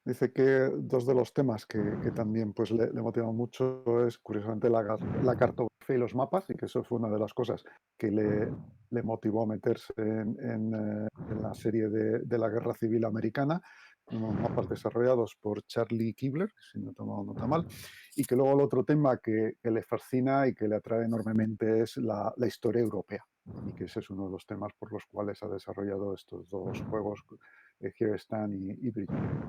Dice que dos de los temas que también pues, le motivan mucho es curiosamente la cartografía y los mapas, y que eso fue una de las cosas que le motivó a meterse en la serie de la Guerra Civil Americana, unos mapas desarrollados por Charlie Kibler, si no he tomado nota mal, y que luego el otro tema que le fascina y que le atrae enormemente es la historia europea, y que ese es uno de los temas por los cuales ha desarrollado estos dos juegos, Here I Stand y Virgin.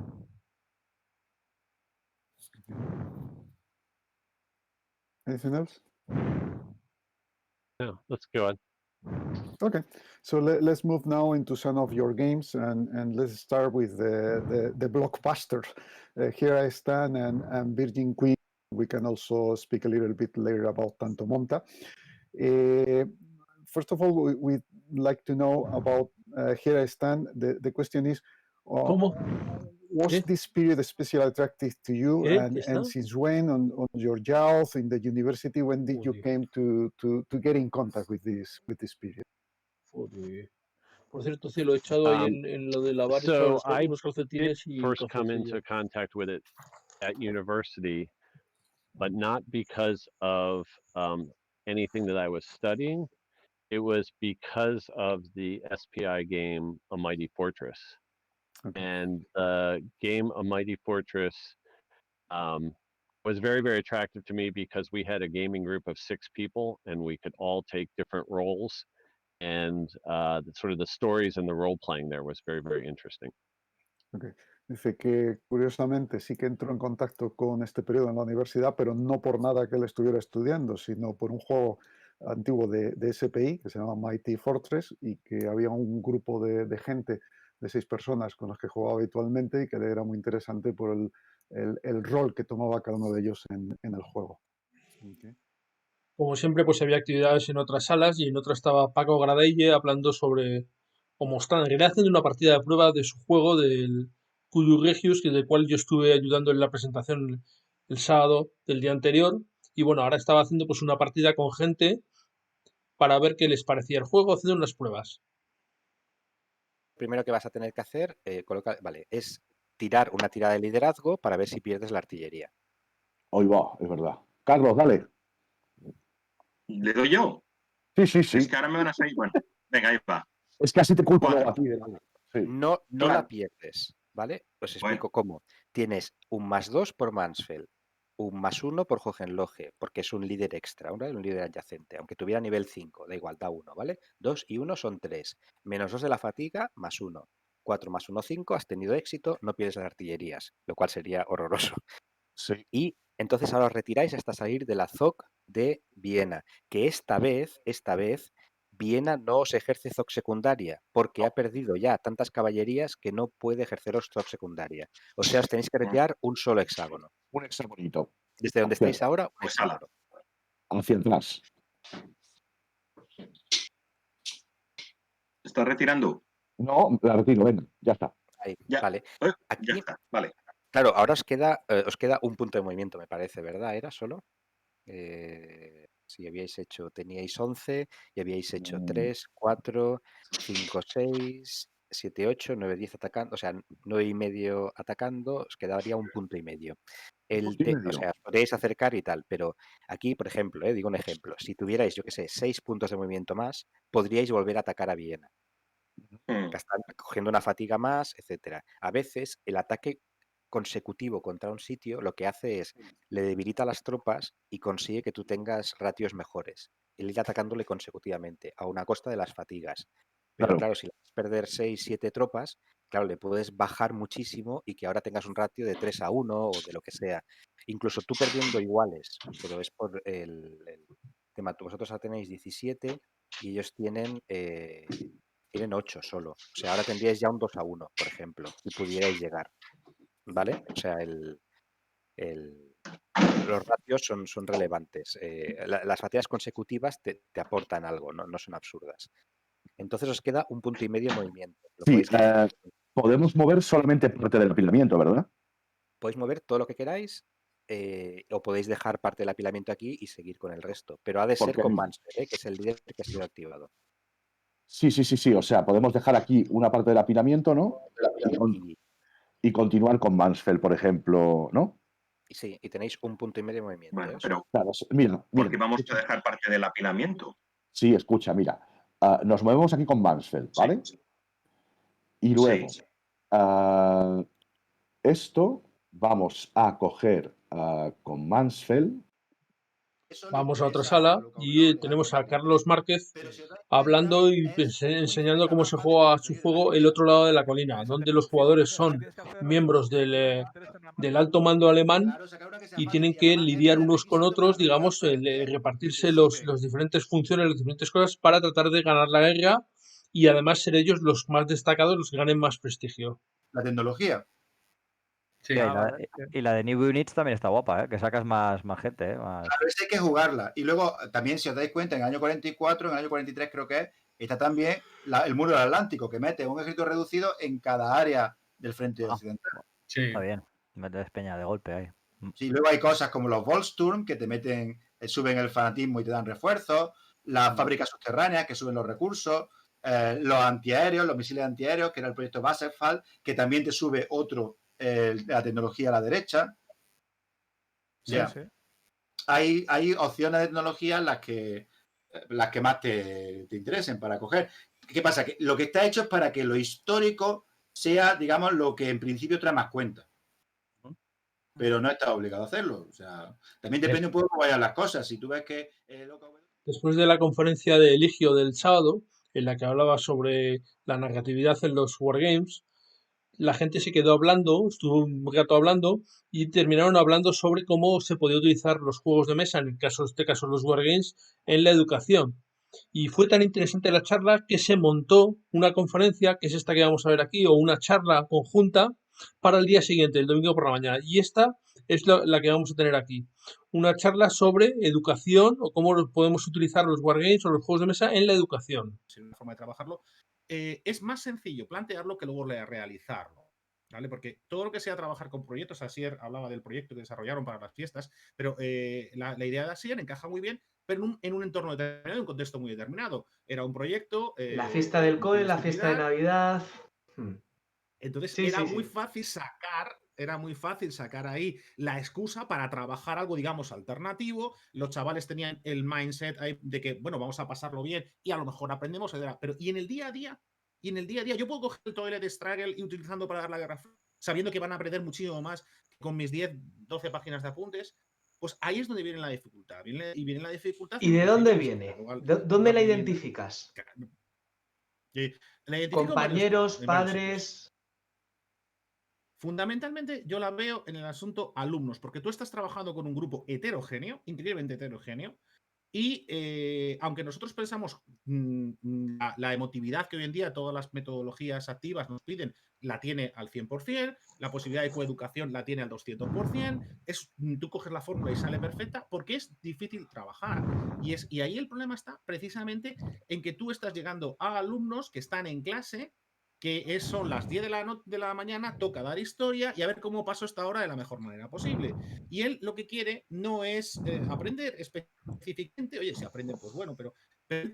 Anything else? Yeah, let's go on. Okay, so let's move now into some of your games, and let's start with the blockbusters. Here I Stand and Virgin Queen. We can also speak a little bit later about Tanto Monta. First of all, we'd like to know about Here I Stand. The question is, was this period especially attractive to you, and since when on your youth in the university, when did you came to get in contact with this period? Por cierto, sí, lo he echado ahí en lo de lavar, he echado unos calcetines y first come into contact with it at university, but not because of anything that I was studying. It was because of the SPI game A Mighty Fortress. Okay. And the game A Mighty Fortress was very, very attractive to me because we had a gaming group of 6 people and we could all take different roles, and sort of the stories and the role playing there was very, very interesting. Okay. Dice que curiosamente sí que entró en contacto con este periodo en la universidad, pero no por nada que él estuviera estudiando, sino por un juego antiguo de SPI que se llama Mighty Fortress, y que había un grupo de gente de 6 personas con las que jugaba habitualmente, y que le era muy interesante por el rol que tomaba cada uno de ellos en el juego. Okay. Como siempre, pues había actividades en otras salas, y en otra estaba Paco Gradelle hablando sobre, o mostrando, en realidad haciendo una partida de prueba de su juego, del Cuyo Regius, del cual yo estuve ayudando en la presentación el sábado del día anterior. Y bueno, ahora estaba haciendo pues una partida con gente para ver qué les parecía el juego, haciendo unas pruebas. Primero que vas a tener que hacer, es tirar una tirada de liderazgo para ver si pierdes la artillería. Hoy va, es verdad. Carlos, dale. ¿Le doy yo? Sí. Es que ahora me van a salir. Bueno, venga, ahí va. Es que así te culpo luego a ti. Sí. No la pierdes, ¿vale? Os explico cómo. Tienes un +2 por Mansfeld, un +1 por Hohenlohe, porque es un líder extra, un líder adyacente. Aunque tuviera nivel 5, da igual, da 1, ¿vale? 2 y 1 son 3. -2 de la fatiga, +1. 4 + 1, 5. Has tenido éxito, no pierdes las artillerías, lo cual sería horroroso. Sí. Y entonces ahora os retiráis hasta salir de la ZOC de Viena, que esta vez Viena no os ejerce ZOC secundaria, porque ha perdido ya tantas caballerías que no puede ejerceros ZOC secundaria. O sea, os tenéis que retirar un solo hexágono. Un hexagonito. Desde donde estáis ahora, un hexágono. Hacia atrás. ¿Estás retirando? No, la retiro, venga, ya está. Ahí, ya. Vale. Aquí, ya está, vale. Claro, ahora os queda un punto de movimiento, me parece, ¿verdad? ¿Era solo? Si habíais hecho, teníais 11 y habíais hecho 3, 4, 5, 6, 7, 8, 9, 10 atacando, o sea, 9 y medio atacando, os quedaría un punto y medio. O sea, os podéis acercar y tal, pero aquí, por ejemplo, digo un ejemplo, si tuvierais, yo qué sé, 6 puntos de movimiento más, podríais volver a atacar a Viena, cogiendo una fatiga más, etcétera. A veces el ataque consecutivo contra un sitio lo que hace es le debilita a las tropas y consigue que tú tengas ratios mejores, el ir atacándole consecutivamente a una costa de las fatigas. Pero claro, si le vas a perder 6, 7 tropas, claro, le puedes bajar muchísimo y que ahora tengas un ratio de 3 a 1 o de lo que sea. Incluso tú perdiendo iguales, pero es por el tema. Vosotros ahora tenéis 17 y ellos tienen 8 solo. O sea, ahora tendríais ya un 2 a 1, por ejemplo, y pudierais llegar. ¿Vale? O sea, los ratios son relevantes. Las fatigas consecutivas te aportan algo, no son absurdas. Entonces os queda un punto y medio de movimiento. Sí, podemos mover solamente parte del apilamiento, ¿verdad? podéis mover todo lo que queráis o podéis dejar parte del apilamiento aquí y seguir con el resto. Pero ha de ser Porque- con Mansfield, que es el líder que ha sido activado. Sí. O sea, podemos dejar aquí una parte del apilamiento, ¿no? Y continuar con Mansfeld, por ejemplo, ¿no? Sí, y tenéis un punto y medio de movimiento. Bueno, ¿eh? pero Claro, mira. ¿por qué vamos a dejar parte del apilamiento? Sí, escucha, mira. Nos movemos aquí con Mansfeld, ¿vale? Y luego, esto vamos a coger con Mansfeld. Vamos a otra sala y tenemos a Carlos Márquez hablando y enseñando cómo se juega su juego el otro lado de la colina, donde los jugadores son miembros del alto mando alemán y tienen que lidiar unos con otros, digamos, repartirse las diferentes funciones, las diferentes cosas para tratar de ganar la guerra y además ser ellos los más destacados, los que ganen más prestigio. La tecnología. Sí, y la de New Units también está guapa, ¿eh? Que sacas más gente, ¿eh? A veces hay que jugarla. Y luego, también, si os dais cuenta, en el año 44, en el año 43 creo que es, está también el muro del Atlántico, que mete un ejército reducido en cada área del frente occidental. Sí. Está bien, metes peña de golpe ahí. Sí, luego hay cosas como los Volsturm, que te meten, suben el fanatismo y te dan refuerzos, las fábricas subterráneas, que suben los recursos, los antiaéreos, los misiles antiaéreos, que era el proyecto Wasserfall, que también te sube otro, la tecnología a la derecha. O sea, hay opciones de tecnología las que más te interesen para coger. ¿Qué pasa? Que lo que está hecho es para que lo histórico sea, digamos, lo que en principio trae más cuenta. Pero no está obligado a hacerlo. O sea, también depende un poco cómo vayan las cosas. Si tú ves que... Después de la conferencia de Eligio del sábado, en la que hablaba sobre la narratividad en los Wargames, la gente se quedó hablando, estuvo un rato hablando y terminaron hablando sobre cómo se podía utilizar los juegos de mesa, en este caso los Wargames, en la educación. Y fue tan interesante la charla que se montó una conferencia, que es esta que vamos a ver aquí, o una charla conjunta para el día siguiente, el domingo por la mañana. Y esta es la que vamos a tener aquí. Una charla sobre educación o cómo podemos utilizar los Wargames o los juegos de mesa en la educación. Una forma de trabajarlo. Es más sencillo plantearlo que luego realizarlo. ¿Vale? Porque todo lo que sea trabajar con proyectos, Asier hablaba del proyecto que desarrollaron para las fiestas, pero la idea de Asier encaja muy bien, pero en un entorno determinado, en un contexto muy determinado. Era un proyecto... la fiesta del COE, la fiesta de Navidad... Entonces era muy fácil sacar ahí la excusa para trabajar algo, digamos, alternativo. Los chavales tenían el mindset de que, bueno, vamos a pasarlo bien y a lo mejor aprendemos, etc. Pero y en el día a día, yo puedo coger el Toilet Struggle y utilizando para dar la guerra, sabiendo que van a aprender muchísimo más con mis 10, 12 páginas de apuntes. Pues ahí es donde viene la dificultad. Viene la dificultad. ¿Y de dónde viene? ¿Dónde la identificas? Compañeros, padres... Fundamentalmente yo la veo en el asunto alumnos, porque tú estás trabajando con un grupo heterogéneo, increíblemente heterogéneo, y aunque nosotros pensamos la emotividad que hoy en día todas las metodologías activas nos piden, la tiene al 100%, la posibilidad de coeducación la tiene al 200%, tú coges la fórmula y sale perfecta porque es difícil trabajar. Y ahí el problema está precisamente en que tú estás llegando a alumnos que están en clase, que son las 10 de la mañana, toca dar historia y a ver cómo paso esta hora de la mejor manera posible. Y él lo que quiere no es aprender específicamente, oye, si aprende, pues bueno, pero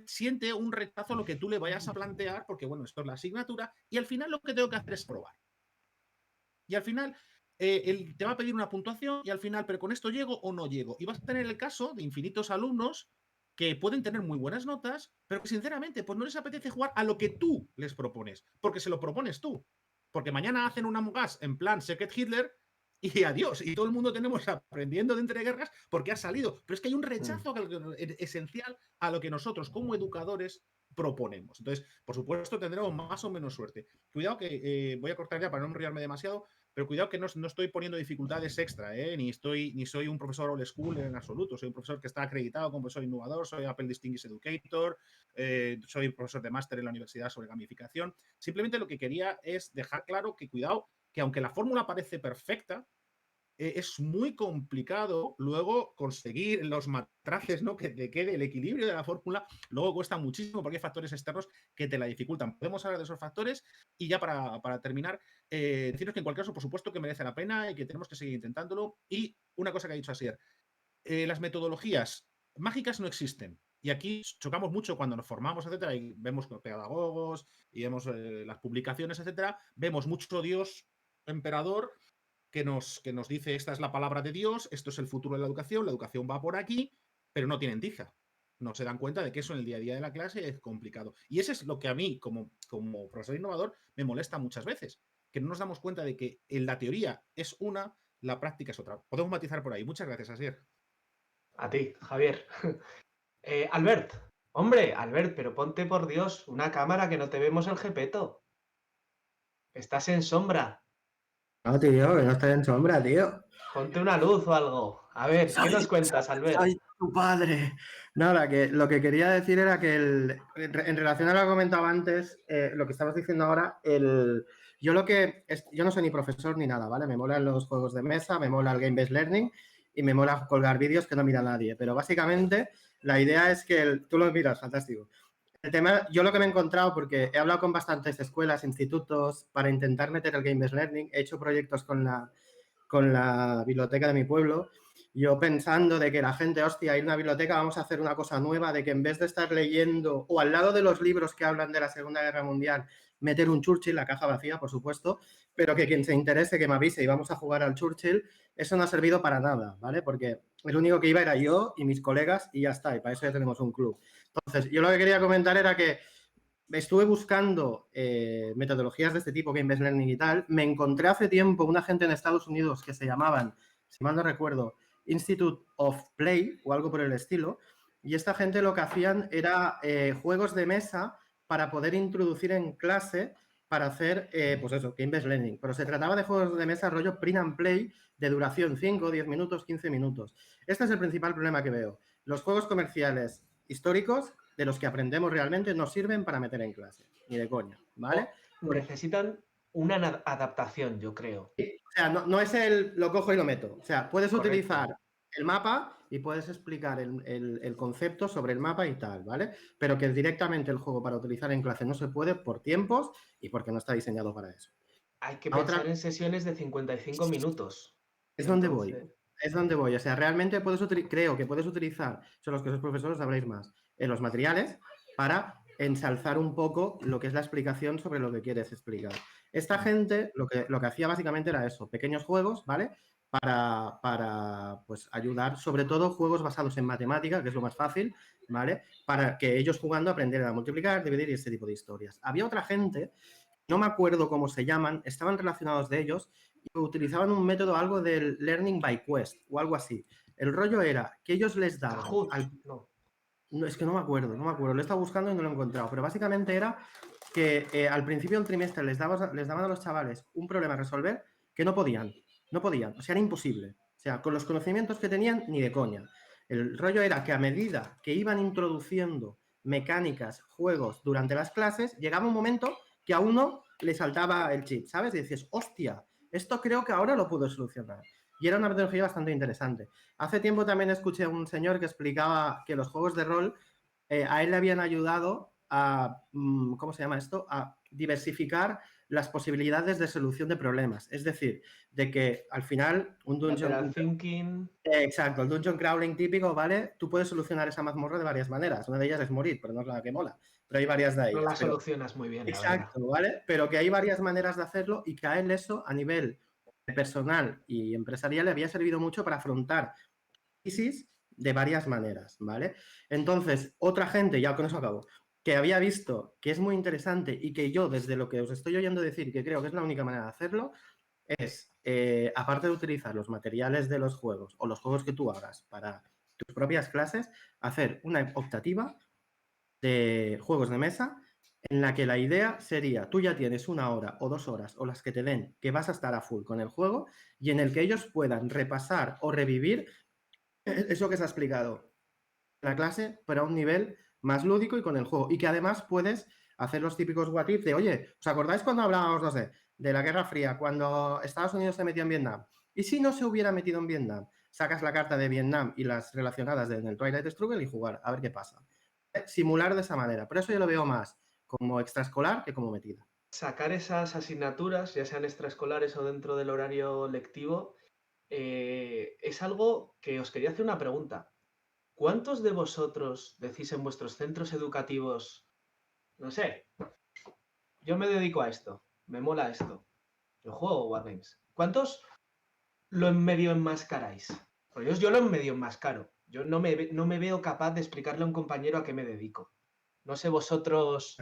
siente un rechazo a lo que tú le vayas a plantear, porque bueno, esto es la asignatura, y al final lo que tengo que hacer es probar. Y al final él te va a pedir una puntuación y al final, pero con esto llego o no llego. Y vas a tener el caso de infinitos alumnos que pueden tener muy buenas notas, pero que sinceramente pues no les apetece jugar a lo que tú les propones, porque se lo propones tú. Porque mañana hacen una Among Us en plan Secret Hitler y adiós. Y todo el mundo tenemos aprendiendo de entreguerras porque ha salido. Pero es que hay un rechazo esencial a lo que nosotros como educadores proponemos. Entonces, por supuesto, tendremos más o menos suerte. Cuidado que voy a cortar ya para no enrollarme demasiado, pero cuidado que no estoy poniendo dificultades extra, ni soy un profesor old school en absoluto. Soy un profesor que está acreditado como profesor innovador, soy Apple Distinguished Educator, soy profesor de máster en la universidad sobre gamificación. Simplemente lo que quería es dejar claro que cuidado, que aunque la fórmula parece perfecta, es muy complicado luego conseguir en los matraces, ¿no? Que te quede el equilibrio de la fórmula. Luego cuesta muchísimo porque hay factores externos que te la dificultan. Podemos hablar de esos factores y ya para terminar, deciros que en cualquier caso, por supuesto que merece la pena y que tenemos que seguir intentándolo. Y una cosa que ha dicho Asier, las metodologías mágicas no existen. Y aquí chocamos mucho cuando nos formamos, etcétera, y vemos pedagogos y vemos las publicaciones, etcétera. Vemos mucho Dios emperador que nos dice esta es la palabra de Dios, esto es el futuro de la educación va por aquí, pero no tienen tiza. No se dan cuenta de que eso en el día a día de la clase es complicado. Y eso es lo que a mí, como profesor innovador, me molesta muchas veces, que no nos damos cuenta de que en la teoría es una, la práctica es otra. Podemos matizar por ahí. Muchas gracias, Asier. A ti, Javier. Albert, hombre, Albert, pero ponte por Dios una cámara que no te vemos el jepeto. Estás en sombra. No, tío, que no estoy en sombra, tío. Ponte una luz o algo. A ver, ¿qué nos cuentas, Albert? Soy tu padre. Nada, que lo que quería decir era que en relación a lo que comentaba antes, lo que estabas diciendo ahora, yo no soy ni profesor ni nada, ¿vale? Me molan los juegos de mesa, me mola el Game-Based Learning y me mola colgar vídeos que no mira nadie. Pero básicamente la idea es que tú lo miras, fantástico. El tema, yo lo que me he encontrado, porque he hablado con bastantes escuelas, institutos, para intentar meter el Game-Based Learning, he hecho proyectos con la biblioteca de mi pueblo, yo pensando de que la gente, hostia, hay una biblioteca, vamos a hacer una cosa nueva, de que en vez de estar leyendo, o al lado de los libros que hablan de la Segunda Guerra Mundial, meter un Churchill, la caja vacía, por supuesto, pero que quien se interese que me avise y vamos a jugar al Churchill, eso no ha servido para nada, ¿vale? Porque el único que iba era yo y mis colegas y ya está, y para eso ya tenemos un club. Entonces, yo lo que quería comentar era que estuve buscando metodologías de este tipo, Game-Based Learning y tal. Me encontré hace tiempo una gente en Estados Unidos que se llamaban, si mal no recuerdo, Institute of Play o algo por el estilo. Y esta gente lo que hacían era juegos de mesa para poder introducir en clase para hacer, pues eso, Game-Based Learning. Pero se trataba de juegos de mesa rollo print and play de duración 5, 10 minutos, 15 minutos. Este es el principal problema que veo. Los juegos comerciales históricos de los que aprendemos realmente no sirven para meter en clase, ni de coña, ¿vale? Necesitan una adaptación, yo creo. O sea, no es lo cojo y lo meto. O sea, puedes Correcto. utilizar el mapa y puedes explicar el concepto sobre el mapa y tal, ¿vale? Pero que directamente el juego para utilizar en clase no se puede por tiempos y porque no está diseñado para eso. Hay que pensar en sesiones de 55 minutos. Es donde voy. Es donde voy. O sea, realmente creo que puedes utilizar, son los que sois profesores, sabréis más, en los materiales para ensalzar un poco lo que es la explicación sobre lo que quieres explicar. Esta gente lo que hacía básicamente era eso, pequeños juegos, ¿vale? Para pues, ayudar, sobre todo juegos basados en matemática, que es lo más fácil, ¿vale? Para que ellos jugando aprendieran a multiplicar, dividir y este tipo de historias. Había otra gente, no me acuerdo cómo se llaman, estaban relacionados de ellos y utilizaban un método, algo del Learning by Quest o algo así. El rollo era que ellos les daban... No, es que no me acuerdo, lo he estado buscando y no lo he encontrado, pero básicamente era que al principio del trimestre les daban a los chavales un problema a resolver que no podían, o sea, era imposible. O sea, con los conocimientos que tenían, ni de coña. El rollo era que a medida que iban introduciendo mecánicas, juegos durante las clases, llegaba un momento que a uno le saltaba el chip, ¿sabes? Y dices, hostia, esto creo que ahora lo puedo solucionar. Y era una metodología bastante interesante. Hace tiempo también escuché a un señor que explicaba que los juegos de rol a él le habían ayudado a, ¿cómo se llama esto? A diversificar las posibilidades de solución de problemas. Es decir, de que al final un dungeon... Exacto, el dungeon crawling típico, ¿vale? Tú puedes solucionar esa mazmorra de varias maneras. Una de ellas es morir, pero no es la que mola. Pero hay varias de ellas. No la solucionas muy bien. Exacto, ¿vale? Pero que hay varias maneras de hacerlo y que a él eso, a nivel personal y empresarial, le había servido mucho para afrontar crisis de varias maneras, ¿vale? Entonces, otra gente, ya con eso acabo, que había visto que es muy interesante y que yo, desde lo que os estoy oyendo decir, que creo que es la única manera de hacerlo, es, aparte de utilizar los materiales de los juegos o los juegos que tú hagas para tus propias clases, hacer una optativa de juegos de mesa en la que la idea sería, tú ya tienes 1 hora o 2 horas o las que te den que vas a estar a full con el juego y en el que ellos puedan repasar o revivir eso que se ha explicado en la clase, pero a un nivel más lúdico y con el juego. Y que además puedes hacer los típicos what if de, oye, ¿os acordáis cuando hablábamos, no sé, de la Guerra Fría, cuando Estados Unidos se metió en Vietnam? ¿Y si no se hubiera metido en Vietnam? Sacas la carta de Vietnam y las relacionadas en el Twilight Struggle y jugar, a ver qué pasa. Simular de esa manera. Pero eso yo lo veo más como extraescolar que como metida. Sacar esas asignaturas, ya sean extraescolares o dentro del horario lectivo, es algo que os quería hacer una pregunta. ¿Cuántos de vosotros decís en vuestros centros educativos, no sé, yo me dedico a esto, me mola esto, yo juego Wargames? ¿Cuántos lo medio enmascaráis? Porque yo lo medio enmascaro. Yo no me veo capaz de explicarle a un compañero a qué me dedico. No sé vosotros...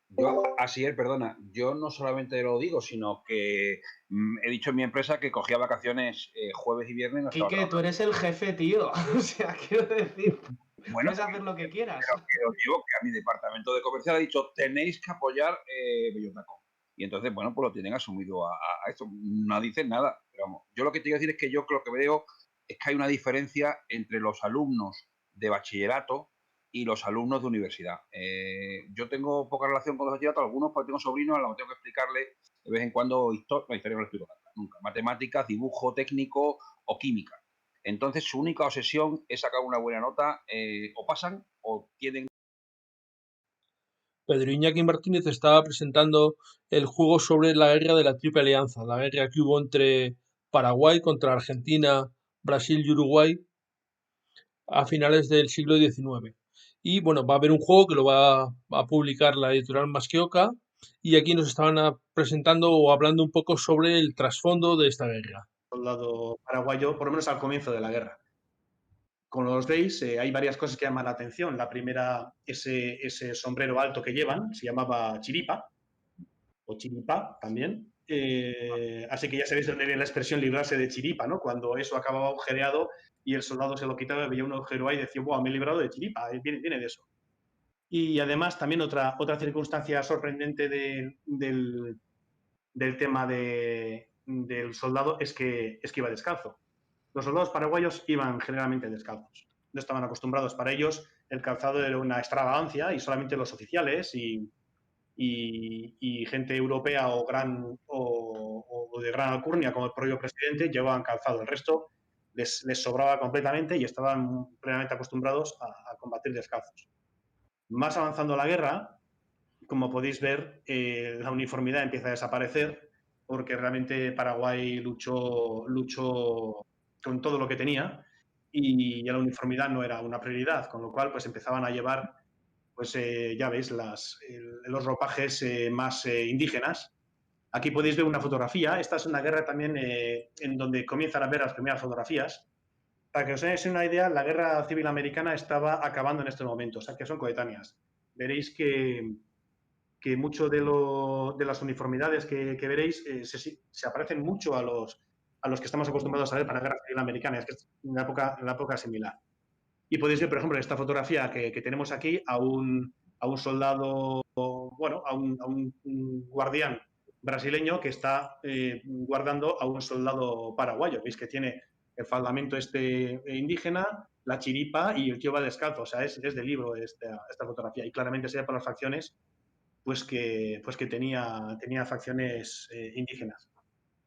Yo, Asier, perdona, yo no solamente lo digo, sino que he dicho en mi empresa que cogía vacaciones jueves y viernes. No estaba Quique, tú eres el jefe, tío. O sea, quiero decir, bueno, puedes hacer lo que quieras. Pero que os digo que a mi departamento de comercial ha dicho, tenéis que apoyar Bellotacón. Y entonces, bueno, pues lo tienen asumido a esto. No dicen nada. Pero vamos, yo lo que te quiero decir es que yo lo que veo es que hay una diferencia entre los alumnos de bachillerato y los alumnos de universidad. Yo tengo poca relación con los bachilleratos, algunos porque tengo sobrinos, a los que tengo que explicarle de vez en cuando historia no lo explico nunca. Matemáticas, dibujo técnico o química. Entonces su única obsesión es sacar una buena nota, o pasan o tienen... Pedro Iñaki Martínez estaba presentando el juego sobre la guerra de la Triple Alianza, la guerra que hubo entre Paraguay contra Argentina, Brasil y Uruguay a finales del siglo XIX. Y bueno, va a haber un juego que lo va a publicar la editorial Masqueoka y aquí nos estaban presentando o hablando un poco sobre el trasfondo de esta guerra. Soldado paraguayo, por lo menos al comienzo de la guerra. Como los veis, hay varias cosas que llaman la atención. La primera, ese sombrero alto que llevan, se llamaba chiripa, o chiripá también. Así que ya sabéis dónde viene la expresión librarse de chiripa, ¿no? Cuando eso acababa agujereado y el soldado se lo quitaba, veía un agujero ahí y decía, ¡buah, me he librado de chiripa! Viene de eso. Y además también otra circunstancia sorprendente del tema del soldado es que iba descalzo. Los soldados paraguayos iban generalmente descalzos. No estaban acostumbrados. Para ellos el calzado era una extravagancia y solamente los oficiales y gente europea o de gran alcurnia como el propio presidente llevaban calzado. El resto les sobraba completamente y estaban plenamente acostumbrados a combatir descalzos. Más avanzando la guerra, como podéis ver, la uniformidad empieza a desaparecer porque realmente Paraguay luchó con todo lo que tenía y la uniformidad no era una prioridad, con lo cual pues empezaban a llevar, pues ya veis, los ropajes más indígenas. Aquí podéis ver una fotografía. Esta es una guerra también en donde comienzan a ver las primeras fotografías. Para que os hagáis una idea, la guerra civil americana estaba acabando en estos momentos, o sea que son coetáneas. Veréis que mucho de las uniformidades que veréis se aparecen mucho a los que estamos acostumbrados a ver para la guerra civil americana, es que es una época similar. Y podéis ver, por ejemplo, en esta fotografía que tenemos aquí a un soldado, bueno, a un guardián brasileño que está guardando a un soldado paraguayo. Veis que tiene el faldamento indígena, la chiripa y el tío va descalzo. O sea, es de libro esta fotografía. Y claramente se ve por las facciones pues que tenía facciones indígenas.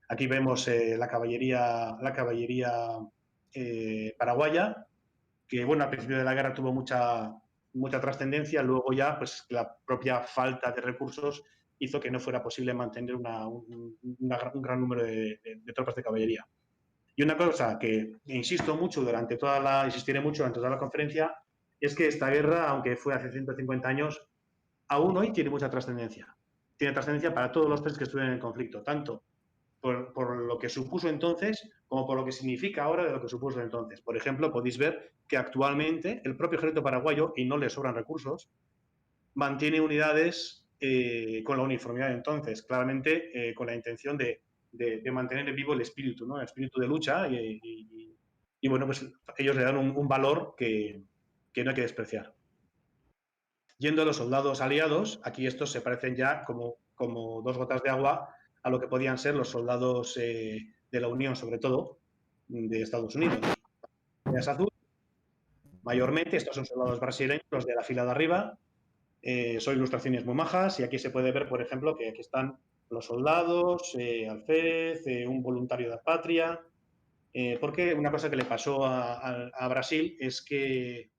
Aquí vemos la caballería paraguaya, que bueno, al principio de la guerra tuvo mucha trascendencia, luego ya pues la propia falta de recursos hizo que no fuera posible mantener un gran número de tropas de caballería. Y una cosa que insistiré mucho durante toda la conferencia, es que esta guerra, aunque fue hace 150 años, aún hoy tiene mucha trascendencia. Tiene trascendencia para todos los países que estuvieron en el conflicto, tanto por lo que supuso entonces como por lo que significa ahora de lo que supuso entonces. Por ejemplo, podéis ver que actualmente el propio ejército paraguayo, y no le sobran recursos, mantiene unidades con la uniformidad de entonces, claramente con la intención de mantener vivo el espíritu, ¿no? El espíritu de lucha y bueno, pues ellos le dan un valor que no hay que despreciar. Yendo a los soldados aliados, aquí estos se parecen ya como dos gotas de agua a lo que podían ser los soldados de la Unión, sobre todo, de Estados Unidos. Es azul, mayormente, estos son soldados brasileños, los de la fila de arriba, son ilustraciones muy majas y aquí se puede ver, por ejemplo, que aquí están los soldados, alférez, un voluntario de patria, porque una cosa que le pasó a Brasil es que...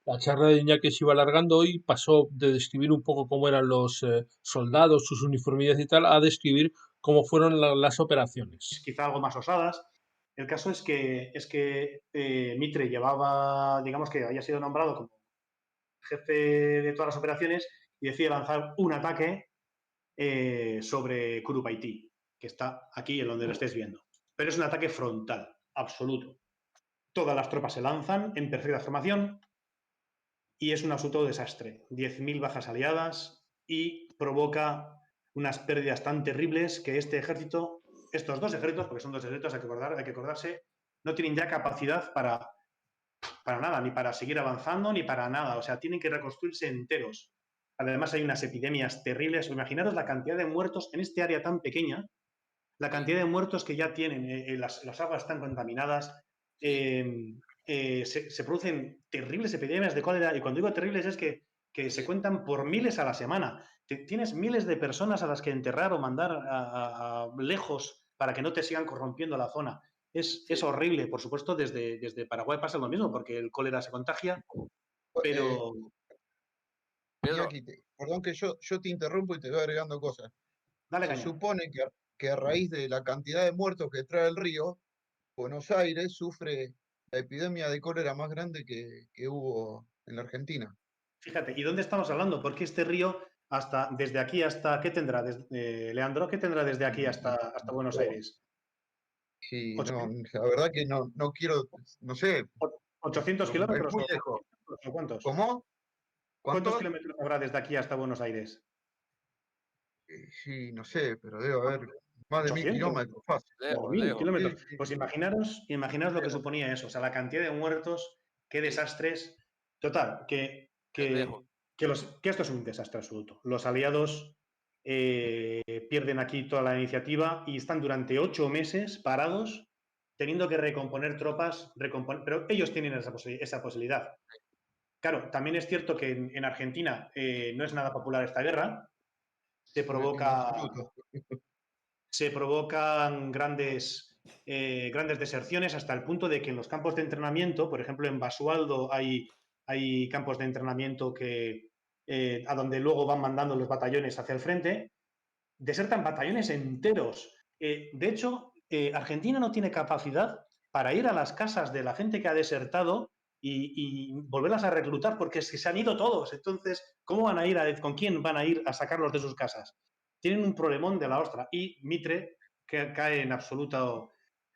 La charla de Iñaki se iba alargando y pasó de describir un poco cómo eran los soldados, sus uniformidades y tal, a describir cómo fueron las operaciones. Quizá algo más osadas. El caso es que Mitre llevaba, digamos que había sido nombrado como jefe de todas las operaciones y decide lanzar un ataque sobre Curupaití, que está aquí en donde lo estés viendo. Pero es un ataque frontal, absoluto. Todas las tropas se lanzan en perfecta formación y es un absoluto desastre. 10.000 bajas aliadas y provoca unas pérdidas tan terribles que este ejército, estos dos ejércitos, porque son dos ejércitos, hay que acordarse, no tienen ya capacidad para nada, ni para seguir avanzando, ni para nada. O sea, tienen que reconstruirse enteros. Además, hay unas epidemias terribles. Imaginaros la cantidad de muertos en este área tan pequeña, la cantidad de muertos que ya tienen, las aguas están contaminadas, se producen terribles epidemias de cólera, y cuando digo terribles es que se cuentan por miles a la semana. Tienes miles de personas a las que enterrar o mandar a lejos para que no te sigan corrompiendo la zona. Es horrible, por supuesto, desde Paraguay pasa lo mismo, porque el cólera se contagia, pero... Iñaki, perdón que yo te interrumpo y te voy agregando cosas. Dale, Se caña. supone que a raíz de la cantidad de muertos que trae el río, Buenos Aires sufre la epidemia de cólera más grande que hubo en la Argentina. Fíjate, ¿y dónde estamos hablando? Porque este río, desde aquí hasta, ¿qué tendrá, Leandro? ¿Qué tendrá desde aquí hasta Buenos Aires? Sí, no, la verdad que no quiero, no sé. 800 es kilómetros muy o lejos. ¿cuántos? ¿Cómo? ¿Cuántos kilómetros habrá desde aquí hasta Buenos Aires? Sí, no sé, pero debe haber más de 1000 kilómetros fácil. O 1000 kilómetros. Pues imaginaros lo que suponía eso. O sea, la cantidad de muertos, qué desastres. Total, que esto es un desastre absoluto. Los aliados pierden aquí toda la iniciativa y están durante 8 meses parados, teniendo que recomponer tropas, pero ellos tienen esa posibilidad. Claro, también es cierto que en Argentina no es nada popular esta guerra. Se provocan grandes deserciones hasta el punto de que en los campos de entrenamiento, por ejemplo en Basualdo hay campos de entrenamiento a donde luego van mandando los batallones hacia el frente, desertan batallones enteros. De hecho, Argentina no tiene capacidad para ir a las casas de la gente que ha desertado y volverlas a reclutar, porque es que se han ido todos. Entonces, ¿cómo van a ir? ¿Con quién van a ir a sacarlos de sus casas? Tienen un problemón de la ostra. Y Mitre, que cae en absoluta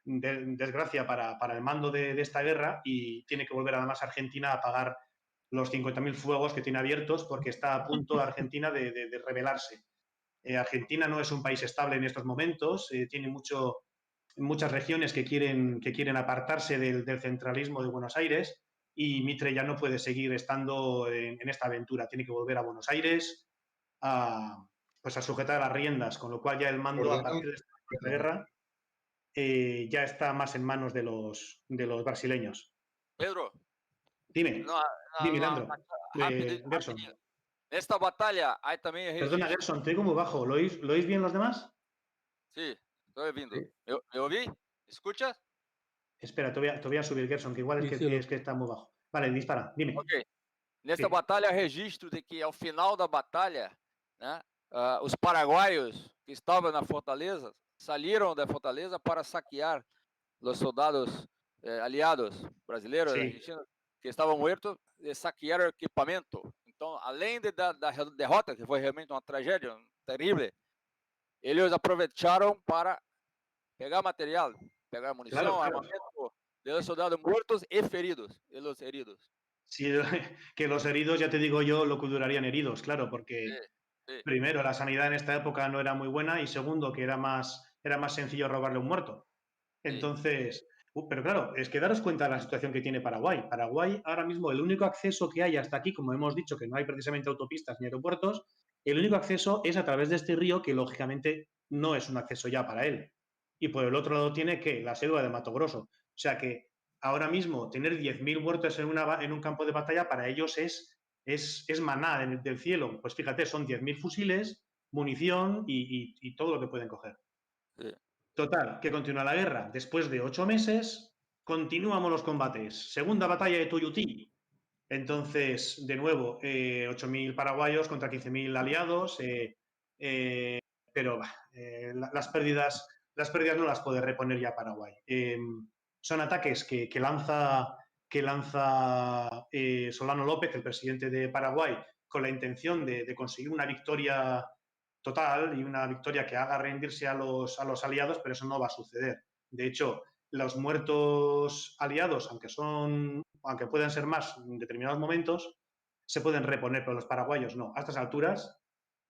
desgracia para el mando de esta guerra, y tiene que volver además a Argentina a pagar los 50.000 fuegos que tiene abiertos, porque está a punto Argentina de rebelarse. Argentina no es un país estable en estos momentos, tiene muchas regiones que quieren apartarse del centralismo de Buenos Aires, y Mitre ya no puede seguir estando en esta aventura, tiene que volver a Buenos Aires a sujetar las riendas, con lo cual ya el mando a partir de esta guerra ya está más en manos de los brasileños. Pedro. Dime, Leandro. Gerson. Nesta batalha, hay también registro... Perdona, Gerson, te oigo muy bajo. ¿Lo oís bien los demás? Sí, estoy ouvindo. ¿Me oí? ¿Escuchas? Espera, te voy a subir, Gerson, que igual es que está muy bajo. Vale, dispara, dime. Ok. Nesta batalha, há registro de que ao final da batalha, né, os paraguaios que estavam na fortaleza saíram da fortaleza para saquear os soldados aliados brasileiros, argentinos, que estavam mortos, e saquearam equipamento. Então, além da derrota, que foi realmente uma tragédia terrível, eles aproveitaram para pegar material, pegar munição, armamento de los soldados muertos y feridos, de los heridos. Sí, que los heridos, ya te digo yo, lo que durarían heridos, claro, porque primero, la sanidad en esta época no era muy buena, y segundo, que era más sencillo robarle un muerto. Entonces, pero claro, es que daros cuenta de la situación que tiene Paraguay. Paraguay, ahora mismo, el único acceso que hay hasta aquí, como hemos dicho, que no hay precisamente autopistas ni aeropuertos, el único acceso es a través de este río, que lógicamente no es un acceso ya para él. Y por el otro lado tiene que la selva de Mato Grosso. O sea que ahora mismo tener 10.000 muertos en un campo de batalla para ellos es maná del cielo. Pues fíjate, son 10.000 fusiles, munición y todo lo que pueden coger. Sí. Total, que continúa la guerra. Después de 8 meses, continuamos los combates. Segunda batalla de Tuyutí. Entonces, de nuevo, 8.000 paraguayos contra 15.000 aliados, pero las pérdidas no las puede reponer ya Paraguay. Son ataques que lanza Solano López, el presidente de Paraguay, con la intención de conseguir una victoria total y una victoria que haga rendirse a los aliados, pero eso no va a suceder. De hecho, los muertos aliados, aunque puedan ser más en determinados momentos, se pueden reponer, pero los paraguayos no. A estas alturas,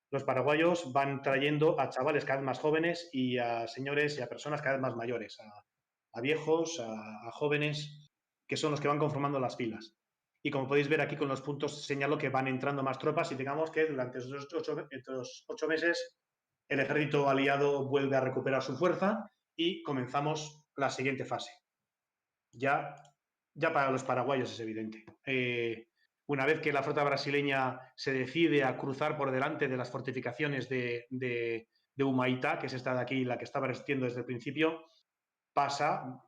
los paraguayos van trayendo a chavales cada vez más jóvenes y a señores y a personas cada vez más mayores, a viejos, a jóvenes, que son los que van conformando las filas. Y como podéis ver aquí con los puntos señalo que van entrando más tropas y digamos que durante esos 8 meses el ejército aliado vuelve a recuperar su fuerza y comenzamos la siguiente fase. Ya para los paraguayos es evidente. Una vez que la flota brasileña se decide a cruzar por delante de las fortificaciones de Humaitá, que es esta de aquí, la que estaba resistiendo desde el principio,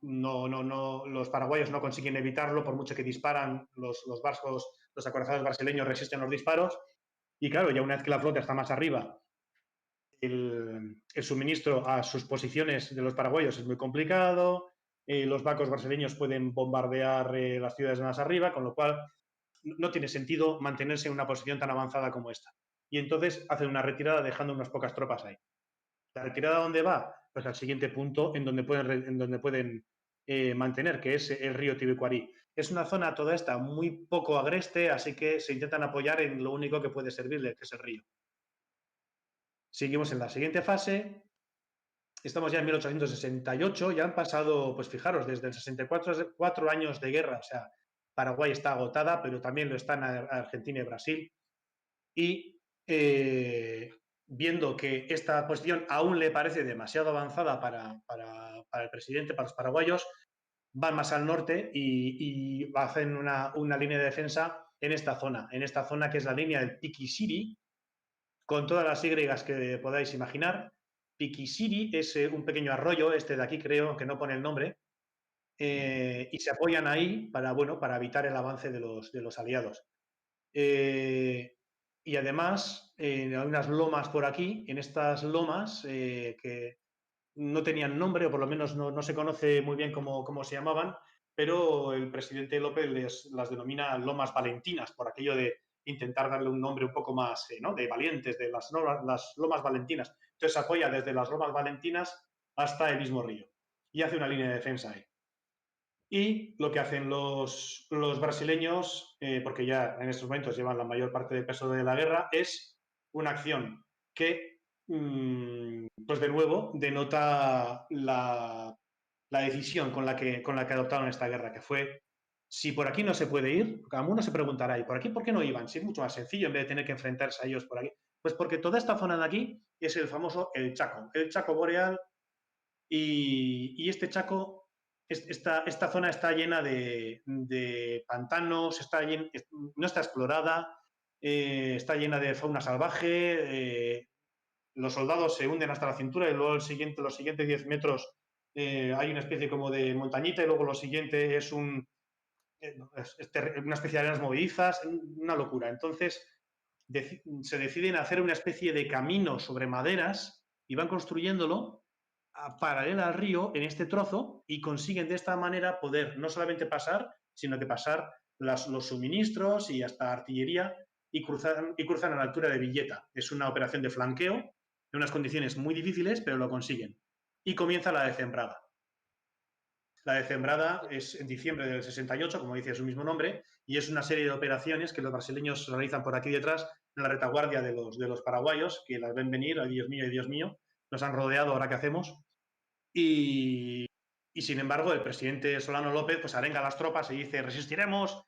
los paraguayos no consiguen evitarlo, por mucho que disparan, los acorazados brasileños resisten los disparos, y claro, ya una vez que la flota está más arriba, el suministro a sus posiciones de los paraguayos es muy complicado, los barcos brasileños pueden bombardear las ciudades más arriba, con lo cual no tiene sentido mantenerse en una posición tan avanzada como esta. Y entonces hacen una retirada dejando unas pocas tropas ahí. ¿La retirada dónde va? Pues al siguiente punto en donde pueden mantener, que es el río Tibicuarí. Es una zona toda esta muy poco agreste, así que se intentan apoyar en lo único que puede servirle, que es el río. Seguimos en la siguiente fase. Estamos ya en 1868, ya han pasado, pues fijaros, desde el 64, 4 años de guerra. O sea, Paraguay está agotada, pero también lo están Argentina y Brasil. Y viendo que esta posición aún le parece demasiado avanzada para el presidente, para los paraguayos, van más al norte y hacen una línea de defensa en esta zona que es la línea del Piquisiri, con todas las Y que podáis imaginar. Piquisiri es un pequeño arroyo, este de aquí creo, que no pone el nombre, y se apoyan ahí para evitar el avance de los aliados. Y además, hay unas lomas por aquí, en estas lomas que no tenían nombre, o por lo menos no se conoce muy bien cómo se llamaban, pero el presidente López las denomina lomas valentinas, por aquello de intentar darle un nombre un poco más de valientes, de las lomas valentinas. Entonces se apoya desde las lomas valentinas hasta el mismo río y hace una línea de defensa ahí. Y lo que hacen los brasileños, porque ya en estos momentos llevan la mayor parte del peso de la guerra, es una acción que, pues de nuevo, denota la decisión con la que adoptaron esta guerra, que fue, si por aquí no se puede ir, cada uno se preguntará, ¿y por aquí por qué no iban? Si es mucho más sencillo en vez de tener que enfrentarse a ellos por aquí. Pues porque toda esta zona de aquí es el famoso el Chaco boreal, y este Chaco... Esta zona está llena de pantanos, no está explorada, está llena de fauna salvaje, los soldados se hunden hasta la cintura y luego los siguientes 10 metros hay una especie como de montañita y luego lo siguiente es una especie de arenas movedizas, una locura. Entonces se deciden hacer una especie de camino sobre maderas y van construyéndolo paralela al río en este trozo y consiguen de esta manera poder no solamente pasar, sino que pasar los suministros y hasta artillería y cruzan a la altura de Villeta. Es una operación de flanqueo en unas condiciones muy difíciles, pero lo consiguen. Y comienza la decembrada. La decembrada es en diciembre del 68, como dice su mismo nombre, y es una serie de operaciones que los brasileños realizan por aquí detrás, en la retaguardia de los paraguayos, que las ven venir, ay Dios mío, nos han rodeado, ¿ahora qué hacemos? Y sin embargo, el presidente Solano López pues arenga a las tropas y dice, resistiremos,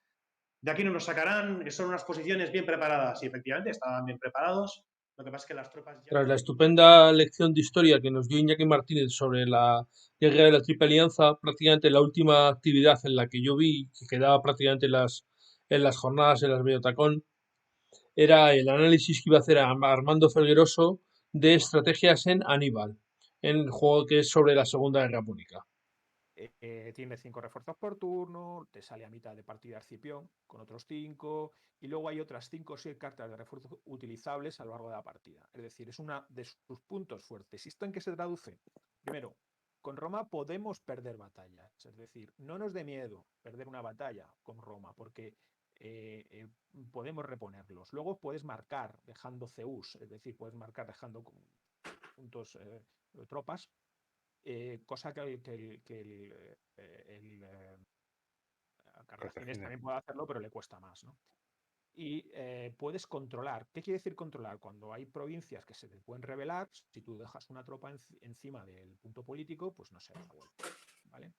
de aquí no nos sacarán, son unas posiciones bien preparadas. Y efectivamente estaban bien preparados. Lo que pasa es que las tropas... Tras la estupenda lección de historia que nos dio Iñaki Martínez sobre la guerra de la Triple Alianza, prácticamente la última actividad en la que yo vi, que quedaba prácticamente en las jornadas, en las Bellotacón, era el análisis que iba a hacer Armando Felgueroso de estrategias en Aníbal, en el juego que es sobre la Segunda Guerra Púnica. Tiene 5 refuerzos por turno, te sale a mitad de partida Arcipión con otros 5, y luego hay otras 5 o 6 cartas de refuerzo utilizables a lo largo de la partida. Es decir, es uno de sus puntos fuertes. ¿Y esto en qué se traduce? Primero, con Roma podemos perder batallas. Es decir, no nos dé miedo perder una batalla con Roma, porque podemos reponerlos. Luego puedes marcar dejando CUs, es decir, puedes marcar dejando puntos tropas. Cosa que el Cartaginés también puede hacerlo, pero le cuesta más, ¿no? Y puedes controlar. ¿Qué quiere decir controlar? Cuando hay provincias que se te pueden rebelar, si tú dejas una tropa encima del punto político, pues no se da vuelta, ¿vale?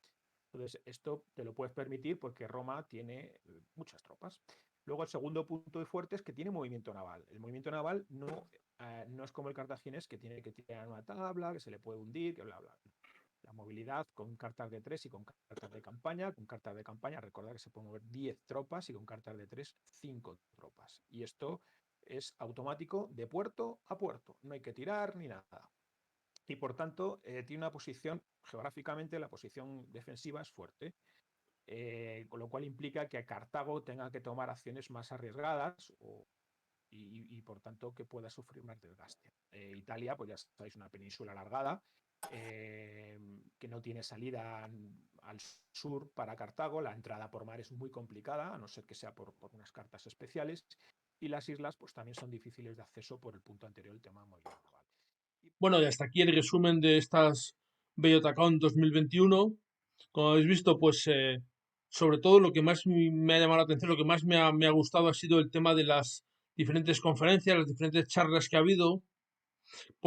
Entonces, esto te lo puedes permitir porque Roma tiene muchas tropas. Luego, el segundo punto de fuerte es que tiene movimiento naval. El movimiento naval no es como el cartaginés, que tiene que tirar una tabla, que se le puede hundir, que bla, bla. La movilidad con cartas de 3 y con cartas de campaña. Con cartas de campaña, recordad que se pueden mover 10 tropas y con cartas de 3, 5 tropas. Y esto es automático de puerto a puerto. No hay que tirar ni nada. Y por tanto, tiene una posición, geográficamente, la posición defensiva es fuerte. Con lo cual implica que Cartago tenga que tomar acciones más arriesgadas y por tanto que pueda sufrir más desgaste. Italia, pues ya sabéis, una península alargada que no tiene salida al sur para Cartago. La entrada por mar es muy complicada, a no ser que sea por unas cartas especiales, y las islas pues también son difíciles de acceso por el punto anterior, el tema de movilidad naval. Bueno, y hasta aquí el resumen de estas BioTacon 2021. Como habéis visto, pues sobre todo lo que más me ha llamado la atención, lo que más me ha gustado ha sido el tema de las diferentes conferencias, las diferentes charlas que ha habido,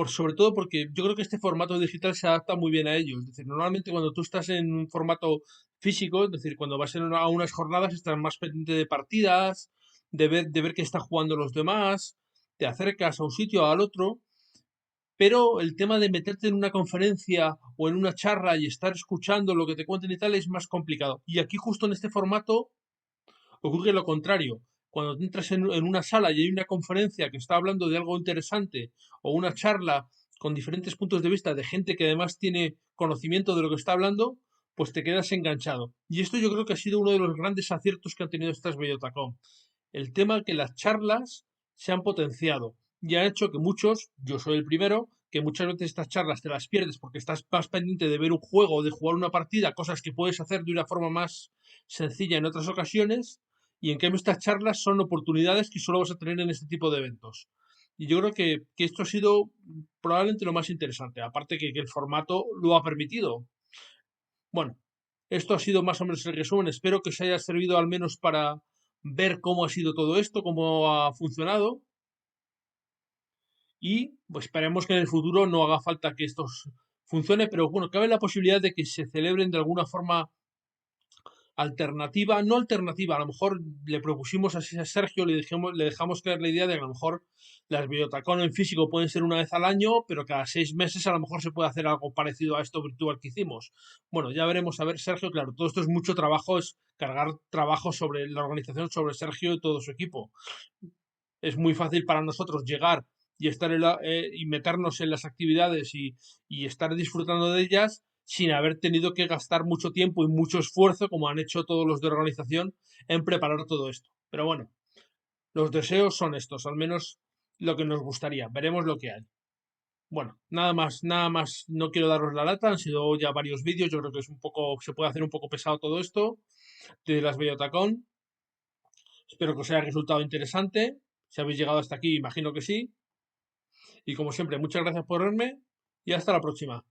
sobre todo porque yo creo que este formato digital se adapta muy bien a ello. Es decir, normalmente cuando tú estás en un formato físico, es decir, cuando vas a unas jornadas estás más pendiente de partidas, de ver qué están jugando los demás, te acercas a un sitio o al otro, pero el tema de meterte en una conferencia o en una charla y estar escuchando lo que te cuenten y tal es más complicado. Y aquí justo en este formato ocurre lo contrario. Cuando entras en una sala y hay una conferencia que está hablando de algo interesante o una charla con diferentes puntos de vista de gente que además tiene conocimiento de lo que está hablando, pues te quedas enganchado. Y esto yo creo que ha sido uno de los grandes aciertos que han tenido estas BioTacon. El tema que las charlas se han potenciado y ha hecho que muchos, yo soy el primero, que muchas veces estas charlas te las pierdes porque estás más pendiente de ver un juego o de jugar una partida, cosas que puedes hacer de una forma más sencilla en otras ocasiones, y en cambio estas charlas son oportunidades que solo vas a tener en este tipo de eventos. Y yo creo que esto ha sido probablemente lo más interesante, aparte que el formato lo ha permitido. Bueno, esto ha sido más o menos el resumen. Espero que os haya servido al menos para ver cómo ha sido todo esto, cómo ha funcionado. Y pues esperemos que en el futuro no haga falta que esto funcione, pero bueno, cabe la posibilidad de que se celebren de alguna forma alternativa, no alternativa, a lo mejor le propusimos así a Sergio, le dejamos caer la idea de que a lo mejor las BioTacon en físico pueden ser una vez al año, pero cada 6 meses a lo mejor se puede hacer algo parecido a esto virtual que hicimos. Bueno, ya veremos, a ver, Sergio, claro, todo esto es mucho trabajo, es cargar trabajo sobre la organización, sobre Sergio y todo su equipo. Es muy fácil para nosotros llegar y estar y meternos en las actividades y estar disfrutando de ellas sin haber tenido que gastar mucho tiempo y mucho esfuerzo, como han hecho todos los de organización, en preparar todo esto. Pero bueno, los deseos son estos, al menos lo que nos gustaría. Veremos lo que hay. Bueno, nada más, no quiero daros la lata, han sido ya varios vídeos, yo creo que se puede hacer un poco pesado todo esto de las BioTacon. Espero que os haya resultado interesante. Si habéis llegado hasta aquí, imagino que sí. Y como siempre, muchas gracias por verme y hasta la próxima.